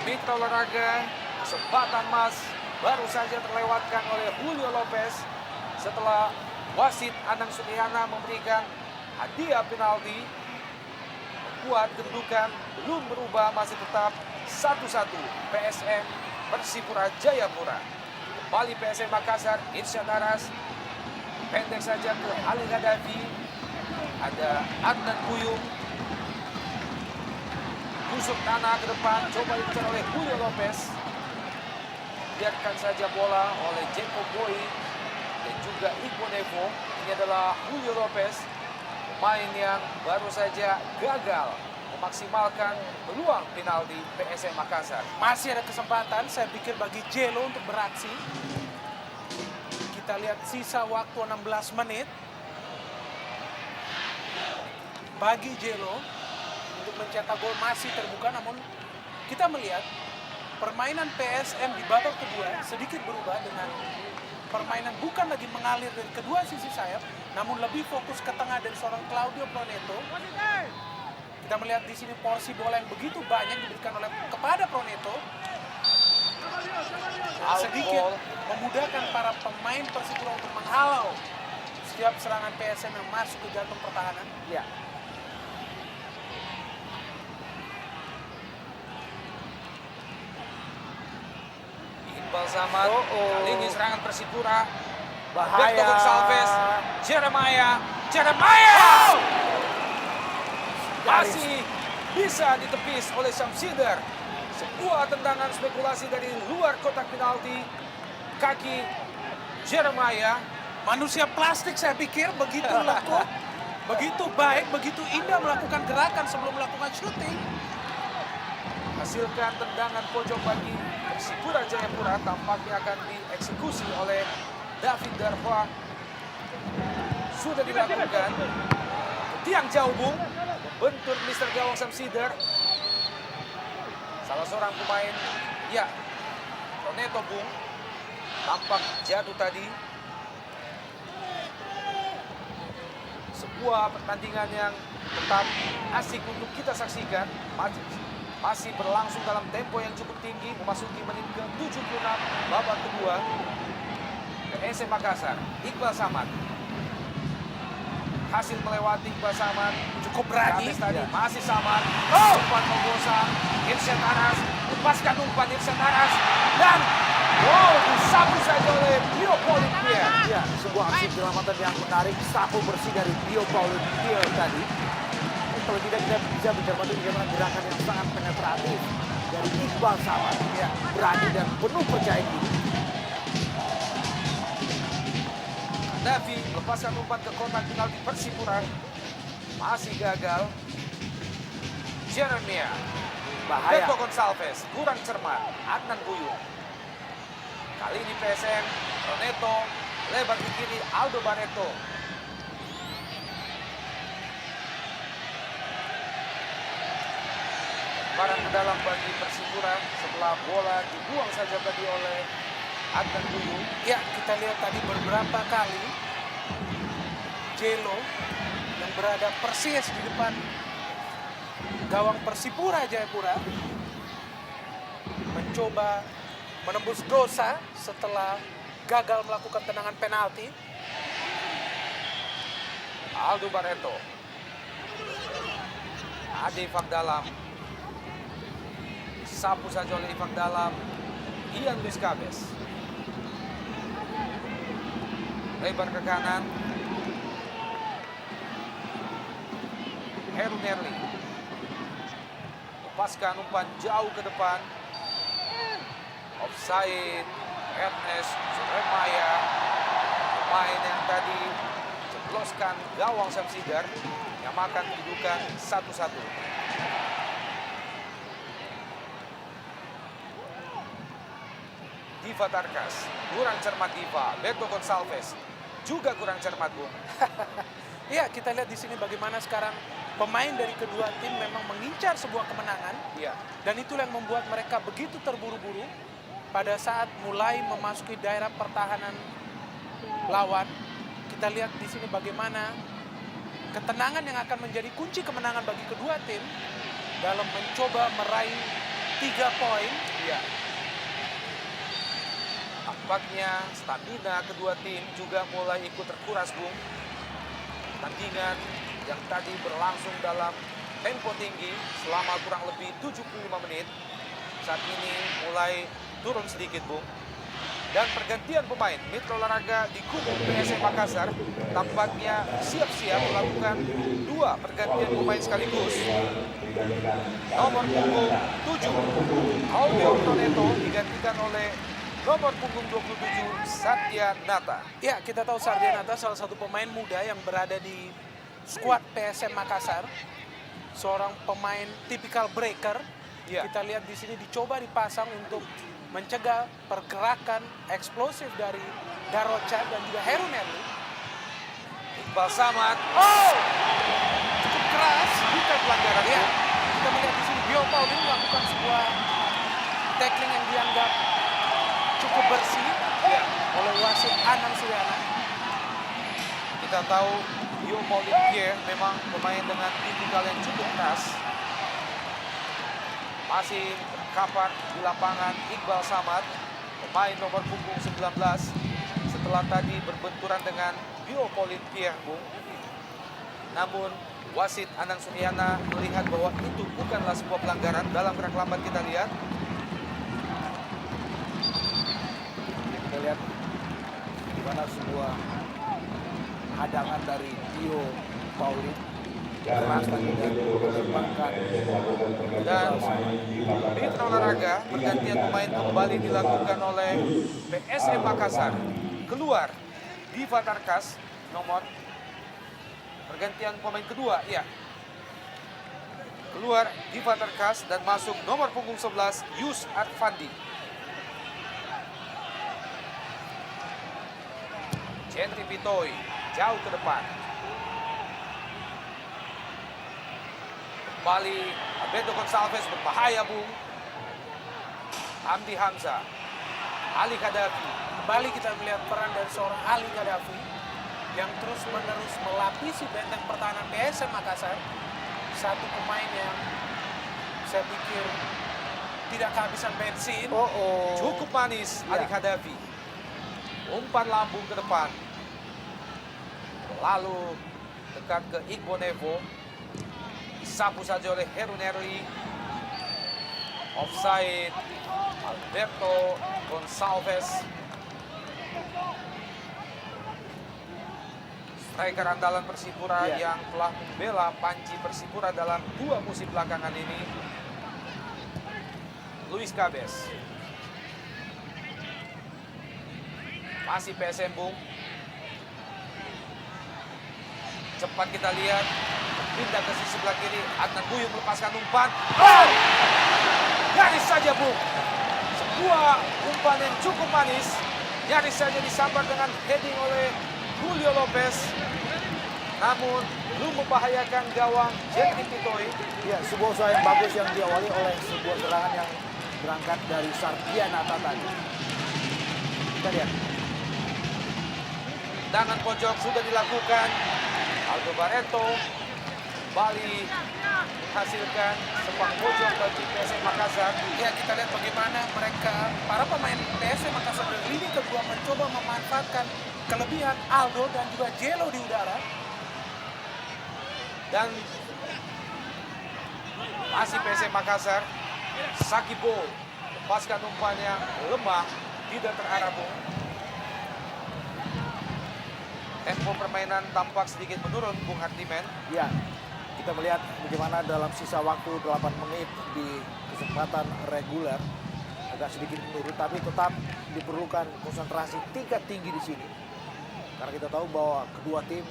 mitra olahraga, kesempatan emas baru saja terlewatkan oleh Julio Lopez setelah wasit Anang Suryana memberikan hadiah penalti. Membuat kedudukan belum berubah, masih tetap 1-1 PSM Persipura Jayapura. Kembali PSM Makassar, Irsyad Aras pendek saja ke Ali Gaddafi. Ada Adnan Buyung, tusuk tanah ke depan, coba dikejar oleh Julio Lopez. Biarkan saja bola oleh Jacob Boy dan juga Iqbal Nevo. Ini adalah Julio Lopez, pemain yang baru saja gagal memaksimalkan peluang penalti PSM Makassar. Masih ada kesempatan, saya pikir, bagi Jelo untuk beraksi. Kita lihat sisa waktu 16 menit. Bagi Jelo untuk mencetak gol masih terbuka, namun kita melihat permainan PSM di babak kedua sedikit berubah dengan permainan bukan lagi mengalir dari kedua sisi sayap, namun lebih fokus ke tengah dari seorang Claudio Proneto. Kita melihat di sini porsi bola yang begitu banyak diberikan kepada Proneto, sedikit memudahkan para pemain Persipura untuk menghalau setiap serangan PSM yang masuk ke jantung pertahanan. Ya. Iqbal Samad, kali ini serangan Persipura. Bahaya. Roberto Gonçalves, Jeremiah. Masih bisa ditepis oleh Syamsider. Sebuah tendangan spekulasi dari luar kotak penalti. Kaki Jeremiah. Manusia plastik, saya pikir, begitu lekuk, begitu baik, begitu indah melakukan gerakan sebelum melakukan syuting. Hasilkan tendangan pojok bagi Persipura Jayapura, tampaknya akan dieksekusi oleh David Darboa. Sudah dilakukan. Tiang jauh, Bung. Bentur Mr. Gawang Syamsider. Salah seorang pemain, ya, Proneto, Bung, tampak jatuh tadi. Sebuah pertandingan yang tetap asik untuk kita saksikan. Masih berlangsung dalam tempo yang cukup tinggi, memasuki menit ke-76 babak kedua. PSM Makassar, Iqbal Samad. Hasil melewati Iqbal Samad. Cukup berani. Tadi masih Samad. Umpan Mogosa. Irsyad Aras. Lepaskan umpan Irsyad Aras. Dan disapu saja oleh Bio Paulinpier. Ya, sebuah aksi penyelamatan yang menarik, sapu bersih dari Bio Paulinpier tadi. Kalau tidak, kita bisa mencermati bagaimana gerakan yang sangat penetratif dari Iqbal Samad. Ya, berani dan penuh percaya diri. Davi lepaskan umpan ke kotak penalti Persipura. Masih gagal. Jeremiah. Bahaya. Roberto Gonçalves kurang cermat. Adnan Buyung. Kali ini PSM, Proneto, lebar ke kiri, Aldo Barreto. Barang ke dalam bagi Persipura setelah bola dibuang saja tadi oleh Adnan Buyung. Ya, kita lihat tadi beberapa kali Jelo yang berada persis di depan gawang Persipura Jayapura mencoba menembus dosa setelah gagal melakukan tendangan penalti. Aldo Barreto. Ade Ifak Dalam. Sapu saja oleh Ifak Dalam. Ian Luis Cabes. Lebar ke kanan. Heru Nerli. lepaskan umpan jauh ke depan. Offside. Ernest Suremaya, pemain yang tadi jebloskan gawang Sam Sidar, yang makan kedudukan 1-1. Diva Tarkas, kurang cermat Diva. Beto Gonçalves juga kurang cermat, Bung. Iya, kita lihat di sini bagaimana sekarang pemain dari kedua tim memang mengincar sebuah kemenangan. Iya. Dan itulah yang membuat mereka begitu terburu-buru pada saat mulai memasuki daerah pertahanan lawan. Kita lihat di sini bagaimana ketenangan yang akan menjadi kunci kemenangan bagi kedua tim dalam mencoba meraih 3 poin. Iya. Tampaknya stamina kedua tim juga mulai ikut terkuras, Bung. Pertandingan yang tadi berlangsung dalam tempo tinggi selama kurang lebih 75 menit. Saat ini mulai turun sedikit, Bung. Dan pergantian pemain Mitra Olahraga di kubu PSM Makassar tampaknya siap-siap melakukan 2 pergantian pemain sekaligus. Nomor punggung 7, Audio Toneto digantikan oleh nomor punggung 27, Satya Nata. Ya, kita tahu Sardianata salah satu pemain muda yang berada di skuad PSM Makassar. Seorang pemain tipikal breaker. Ya. Kita lihat di sini dicoba dipasang untuk mencegah pergerakan eksplosif dari Darocha dan juga Heru Nerli. Iqbal Samad, Cukup keras. bukan pelanggaran. Ya, kita melihat di sini Bio Paulin melakukan sebuah tackling yang dianggap cukup bersih Ya. oleh wasit Anang Suryana. Kita tahu Bio Paulin Pierre memang pemain dengan tipikal yang cukup keras. Masih terkapar di lapangan Iqbal Samad, pemain nomor punggung 19, setelah tadi berbenturan dengan Bio Paulin Pierre, Bung. Namun wasit Anang Suryana melihat bahwa itu bukanlah sebuah pelanggaran. Dalam gerak lambat kita lihat. Kita lihat di mana sebuah hadangan dari Tio Paulin keras tadi dan mengembangkan Dan Mitra Olahraga pergantian pemain kembali dilakukan oleh PSM Makassar. Keluar Diva Tarkas, nomor pergantian pemain kedua, ya. Keluar Diva Tarkas dan masuk nomor punggung 11 Yus Arfandi. Gentry Pitoy jauh ke depan. Kembali Beto Gonçalves berbahaya, Bung. Hamdi Hamzah, Ali Kadafi. Kembali kita melihat peran dari seorang Ali Gaddafi yang terus-menerus melapisi benteng pertahanan PSM Makassar. Satu pemain yang saya pikir tidak kehabisan bensin. Cukup manis Ali Kadafi. Umpan lambung ke depan. Lalu dekat ke Igbo Nevo. Disapu saja oleh Heru Nerli. Offside. Alberto Gonçalves. Striker andalan Persipura yang telah membela panci Persipura dalam 2 musim belakangan ini. Luis Cabes. Masih PSM, Bung. Cepat kita lihat. Pindah ke sisi sebelah kiri. Adnan Buyung melepaskan umpan. Nyaris saja, Bung. Sebuah umpan yang cukup manis. Nyaris saja disambar dengan heading oleh Julio Lopez. Namun belum membahayakan gawang Gentry Pitoy. Ya, sebuah usaha yang bagus yang diawali oleh sebuah serangan yang berangkat dari Sardianata tadi. Kita lihat. Tendangan pojok sudah dilakukan. Aldo Barreto kembali menghasilkan sepak pojok bagi PSM Makassar. Ya, kita lihat bagaimana mereka, para pemain PSM Makassar dari lini kedua mencoba memanfaatkan kelebihan Aldo dan juga Jelo di udara. Dan masih PSM Makassar. Sakibo lepaskan umpannya lemah, tidak terarah, Bung. Tempo permainan tampak sedikit menurun, Bung Hardiman. Ya, kita melihat bagaimana dalam sisa waktu 8 menit di kesempatan reguler agak sedikit menurun, tapi tetap diperlukan konsentrasi tingkat tinggi di sini. Karena kita tahu bahwa kedua tim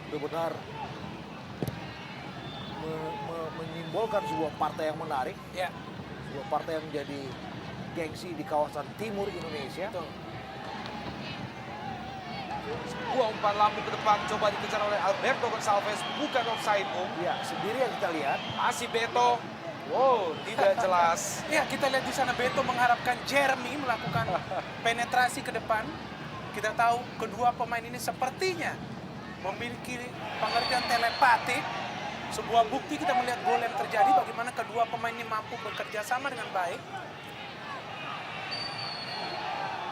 benar-benar menyimbolkan sebuah partai yang menarik, Ya, sebuah partai yang menjadi gengsi di kawasan timur Indonesia. betul. Sebuah umpan lambung ke depan coba dikejar oleh Alberto Gonçalves, bukan offside, Bung. Ya, sendiri yang kita lihat. Masih Beto. Wow, tidak jelas. Ya, kita lihat di sana Beto mengharapkan Jeremy melakukan penetrasi ke depan. Kita tahu kedua pemain ini sepertinya memiliki pengertian telepatik. Sebuah bukti kita melihat gol yang terjadi, bagaimana kedua pemain ini mampu bekerja sama dengan baik.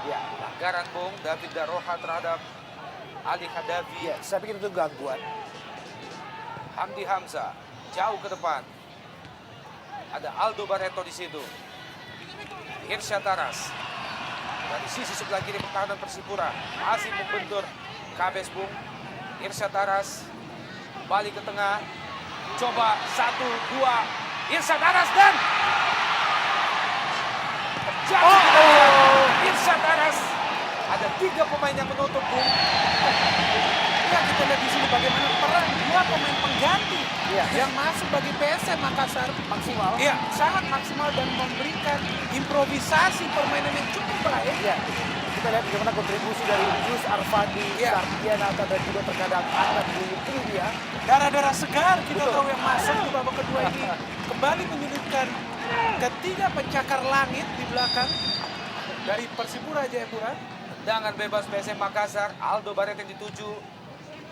Ya, Pelanggaran, Bung, David Daroha terhadap Ali Khadafi. ya, saya pikir itu gangguan. Hamdi Hamzah jauh ke depan. Ada Aldo Barreto di situ. Irsyad Taras dari sisi sebelah kiri pertahanan Persipura masih membentur Kabes, Bung. Irsyad Taras balik ke tengah. Coba 1, 2. Irsyad Taras dan Irsyad Taras. Ada 3 pemain yang menutup, Bung. Ya, kita lihat di sini bagaimana peran dua pemain pengganti Iya. yang masuk bagi PSM Makassar Maksimal. Iya, sangat maksimal dan memberikan improvisasi permainan yang cukup baik. Ya, kita lihat bagaimana kontribusi dari Yus Arfandi, Ya. Sardianata, dan juga terkadang Ahmad Buyuk. Ini dia. Darah-darah segar kita Betul. tahu yang masuk di babak kedua ini kembali menyulitkan ketiga pencakar langit di belakang dari Persipura Jayapura. Tendangan bebas PSM Makassar, Aldo Barreto yang dituju.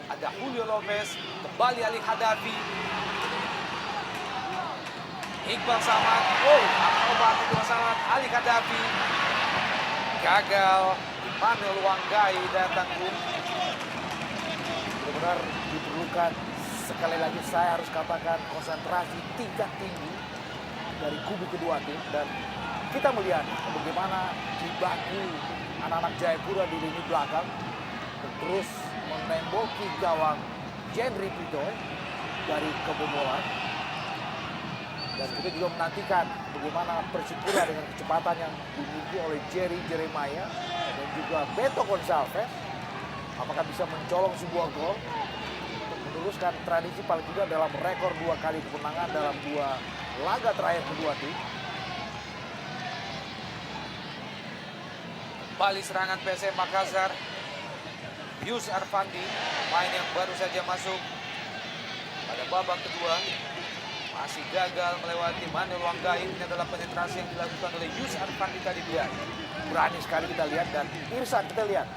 Ada Julio Lopez, kembali Ali Khadafi. Iqbal Samad, akrobat Iqbal Samad, Ali Khadafi. Gagal, Immanuel Wanggai datang, Bung. Benar-benar diperlukan, sekali lagi saya harus katakan, konsentrasi tingkat tinggi dari kubu kedua tim. Dan kita melihat bagaimana Cibaku, anak-anak Jayapura di lini belakang terus menemboki gawang Jenry Pitoy dari kebobolan. Dan kita juga menantikan bagaimana Persipura dengan kecepatan yang dimiliki oleh Jerry Jeremiah dan juga Beto Gonçalves, apakah bisa mencolong sebuah gol untuk meneruskan tradisi paling tidak dalam rekor 2 kali kemenangan dalam 2 laga terakhir kedua tim. Kembali serangan PSM Makassar. Yus Arfandi, pemain yang baru saja masuk pada babak kedua. Masih gagal melewati Immanuel Wanggai. Ini adalah penetrasi yang dilakukan oleh Yus Arfandi tadi dia. Berani sekali kita lihat, dan Irsan kita lihat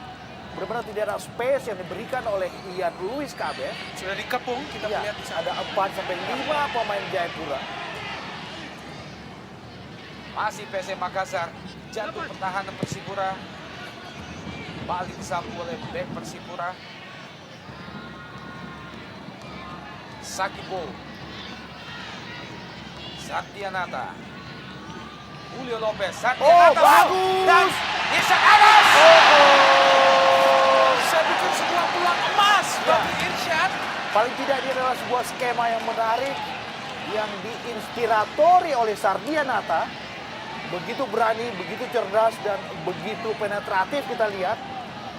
benar-benar tidak ada space yang diberikan oleh Ian Luis Kabe. Sudah dikepung, kita Ya, melihat di sana. ada 4-5 pemain Jayapura. Masih PSM Makassar. Jatuh pertahanan Persipura. Kembali disapu oleh bek Persipura. Sakibo. Sardianata. Julio Lopez. Sardianata. Bagus! Dan Irsyad Taras. Saya pikir sebuah peluang emas bagi Irsyad. Paling tidak ini adalah sebuah skema yang menarik yang diinspiratori oleh Sardianata. Begitu berani, begitu cerdas, dan begitu penetratif kita lihat.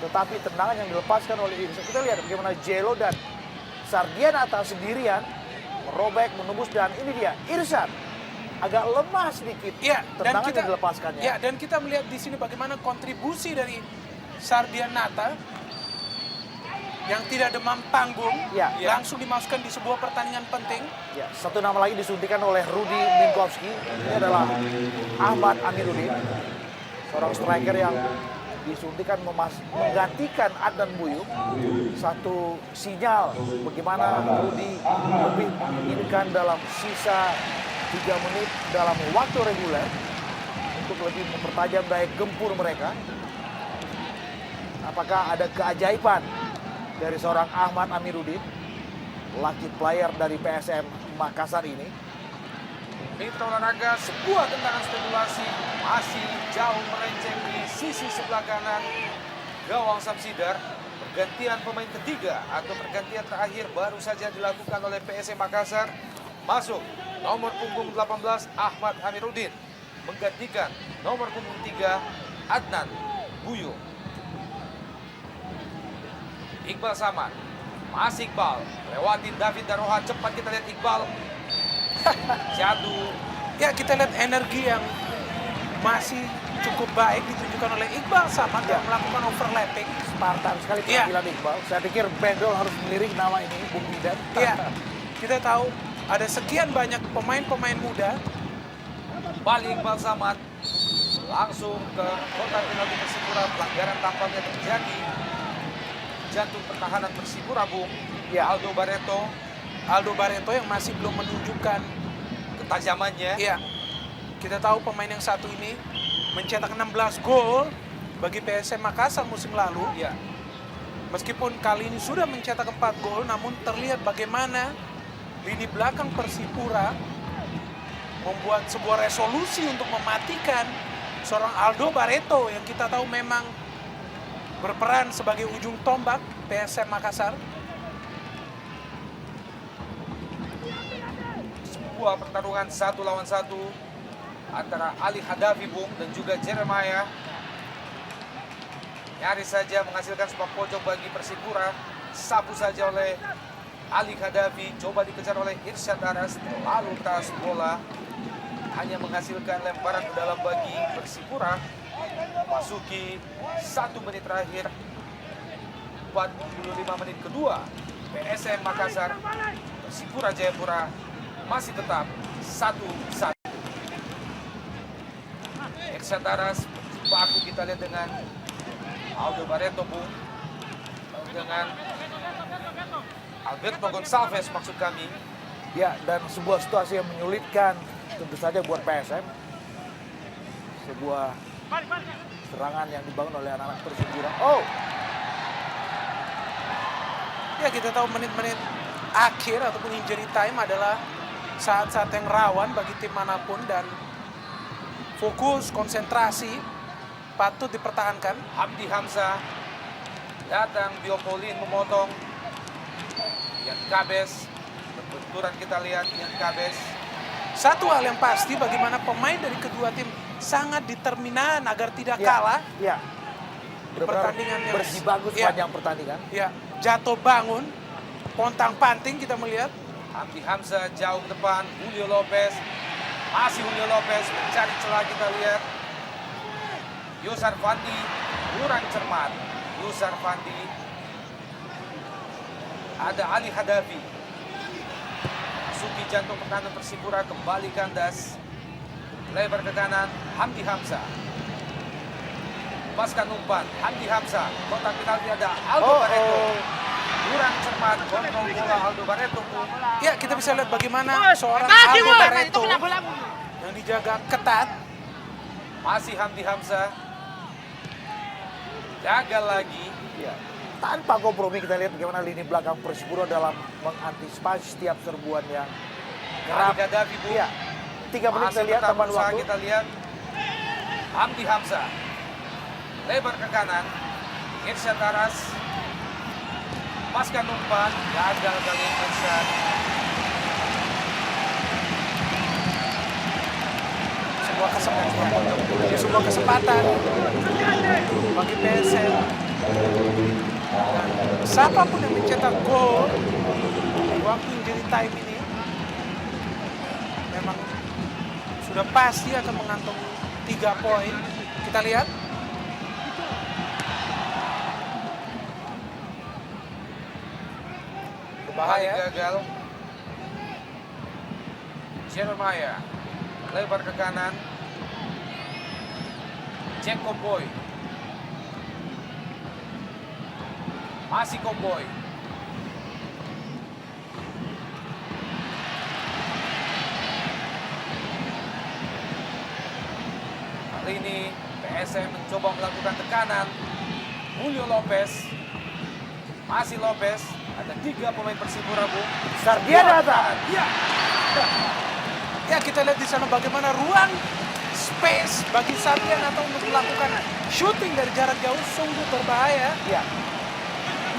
Tetapi tendangan yang dilepaskan oleh Irsyad. Kita lihat bagaimana Jelo dan Sardianata sendirian merobek, menembus, dan ini dia Irsyad. Agak lemah sedikit Ya, dan tendangan kita yang dilepaskannya. Ya, dan kita melihat di sini bagaimana kontribusi dari Sardianata yang tidak demam panggung, Ya. langsung dimasukkan di sebuah pertandingan penting. Ya, satu nama lagi disuntikan oleh Rudi Minkowski. Ini adalah Ahmad Amiruddin, seorang striker yang disuntikan menggantikan Adnan Buyuk. Satu sinyal bagaimana Rudi lebih menginginkan dalam sisa 3 menit dalam waktu reguler untuk lebih mempertajam daya gempur mereka. Apakah ada keajaiban dari seorang Ahmad Amiruddin, lucky player dari PSM Makassar ini? Mitra olahraga, sebuah tendangan stimulasi masih jauh melenceng di sisi sebelah kanan gawang Samsidar. Pergantian pemain ketiga atau pergantian terakhir baru saja dilakukan oleh PSM Makassar. Masuk nomor punggung 18 Ahmad Amiruddin menggantikan nomor punggung 3 Adnan Buyo. Iqbal Samad, masih Iqbal, lewatin David Daroha, cepat kita lihat Iqbal. Jatuh. Ya, kita lihat energi yang masih cukup baik ditunjukkan oleh Iqbal Samad yang melakukan overlapping. Spartan sekali Iya. penampilan Iqbal. Saya pikir Bendol harus melirik nama ini, Bung Didan. Iya, kita tahu ada sekian banyak pemain-pemain muda. Balik Iqbal Samad langsung ke kotak penalti Persipura. Pelanggaran tampaknya terjadi. Jantung pertahanan Persipura, Bung. Ya. Aldo Barreto yang masih belum menunjukkan. ketajamannya. Iya, kita tahu pemain yang satu ini mencetak 16 gol bagi PSM Makassar musim lalu. Ya. Meskipun kali ini sudah mencetak 4 gol, namun terlihat bagaimana lini belakang Persipura membuat sebuah resolusi untuk mematikan seorang Aldo Barreto yang kita tahu memang berperan sebagai ujung tombak PSM Makassar. Sebuah pertarungan 1 lawan 1 antara Ali Hadafi, Bung, dan juga Jeremiah. Nyaris saja menghasilkan sebuah pojok bagi Persipura. Sapu saja oleh Ali Hadafi, coba dikejar oleh Irsyad Aras, terlalu keras bola. Hanya menghasilkan lemparan ke dalam bagi Persipura. Masuki 1 menit terakhir, 45 menit kedua. PSM Makassar, Persipura Jayapura masih tetap 1-1. Irsyad Aras baku kita lihat dengan Aldo Barreto, Bung, dengan Alberto Gonçalves maksud kami. Ya, dan sebuah situasi yang menyulitkan tentu saja buat PSM. Sebuah serangan yang dibangun oleh anak-anak Persipura. Oh, Ya, kita tahu menit-menit akhir ataupun injury time adalah saat-saat yang rawan bagi tim manapun dan fokus, konsentrasi patut dipertahankan. Hamdi Hamzah datang, Biopolin memotong. Ian Kabes, benturan kita lihat Ian Kabes. Satu hal yang pasti bagaimana pemain dari kedua tim sangat determinan agar tidak ya, kalah. Ya. Benar-benar Pertandingan yang berjibaku ya. sepanjang pertandingan. Ya, jatuh bangun, pontang panting kita melihat. Hamdi Hamzah jauh ke depan, Julio Lopez. Masih Julio Lopez mencari celah kita lihat. Yusar Fandi kurang cermat. Yusar Fandi. Ada Ali Hadafi. Masuki jantung pertahanan Persipura, kembali kandas. Lebar ke kanan, Hamdi Hamzah. Lepaskan umpan, Hamdi Hamzah. Kotak penalti ada Aldo Barreto. Kurang cermat, kontrol bola Aldo Barreto. Ya, kita bisa lihat bagaimana seorang Aldo Barreto yang dijaga ketat. Masih Hamdi Hamzah. Gagal lagi. Ya. Tanpa kompromi kita lihat bagaimana lini belakang Persipura dalam mengantisipasi setiap serbuan yang Ali Gaddafi, Bu. Iya. 3 menit kita Masih lihat tetap tambahan berusaha waktu. kita lihat. Hamdi Hamzah. Lebar ke kanan. Irsyad Aras. Paskan umpan. Gagal kali ini Irsyad. Sebuah kesempatan bagi PSM. Dan siapapun yang mencetak gol di waktu injury time ini memang sudah pasti akan mengantongi 3 poin. Kita lihat. Bahaya Berbahaya. gagal. Jeremiah. Lebar ke kanan. Jack Komboy. Masih Komboy. Kali ini PSM mencoba melakukan tekanan. Julio Lopez. Masih Lopez. Ada 3 pemain Persipura, Bu. Sardiana datang. Iya. Ya, kita lihat di sana bagaimana ruang space bagi Sardian atau untuk melakukan shooting dari jarak jauh sungguh berbahaya. Ya.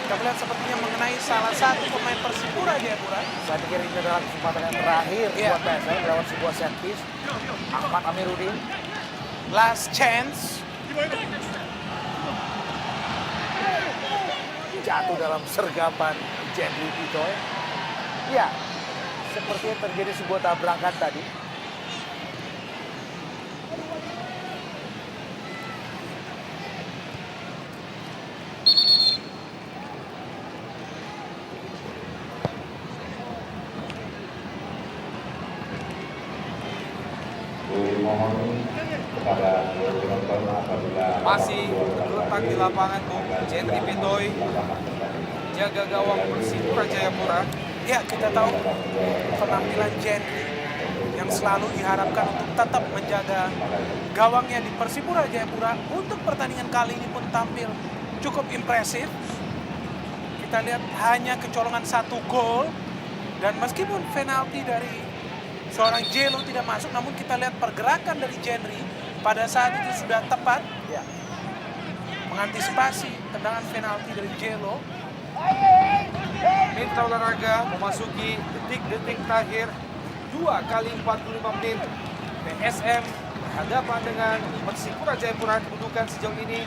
Kita melihat sepertinya mengenai salah satu pemain Persipura Jayapura. Saya pikir ini adalah kesempatan yang terakhir Iya. buat PSM lewat sebuah set piece. Ahmad Amiruddin. Last chance. Jatuh dalam sergapan Jendri Pitoy. Ya, sepertinya terjadi sebuah tabrakan tadi. Mohon kepada seluruh penonton apabila Masih terletak di lapangan Bung Jendri Pitoy, jaga gawang Persipura Jayapura. Ya, kita tahu penampilan Jendri yang selalu diharapkan untuk tetap menjaga gawangnya di Persipura Jayapura untuk pertandingan kali ini pun tampil cukup impresif. Kita lihat hanya kecolongan 1 gol, dan meskipun penalti dari seorang Jelo tidak masuk, namun kita lihat pergerakan dari Jendri pada saat itu sudah tepat Ya, mengantisipasi tendangan penalti dari Jelo. Mitra olahraga memasuki detik-detik terakhir 2 kali 45 menit. PSM berhadapan dengan Persipura Jayapura. Kedudukan sejauh ini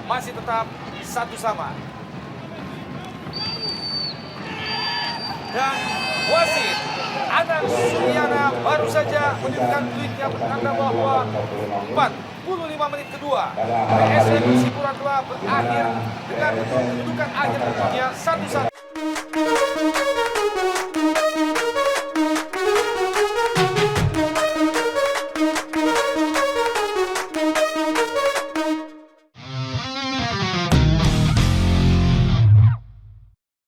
masih tetap 1-1. Dan wasit Anang Suryana baru saja menunjukkan tweetnya bertanda bahwa 45 menit kedua PSM Persipura telah berakhir dengan kedudukan akhir tentunya 1-1.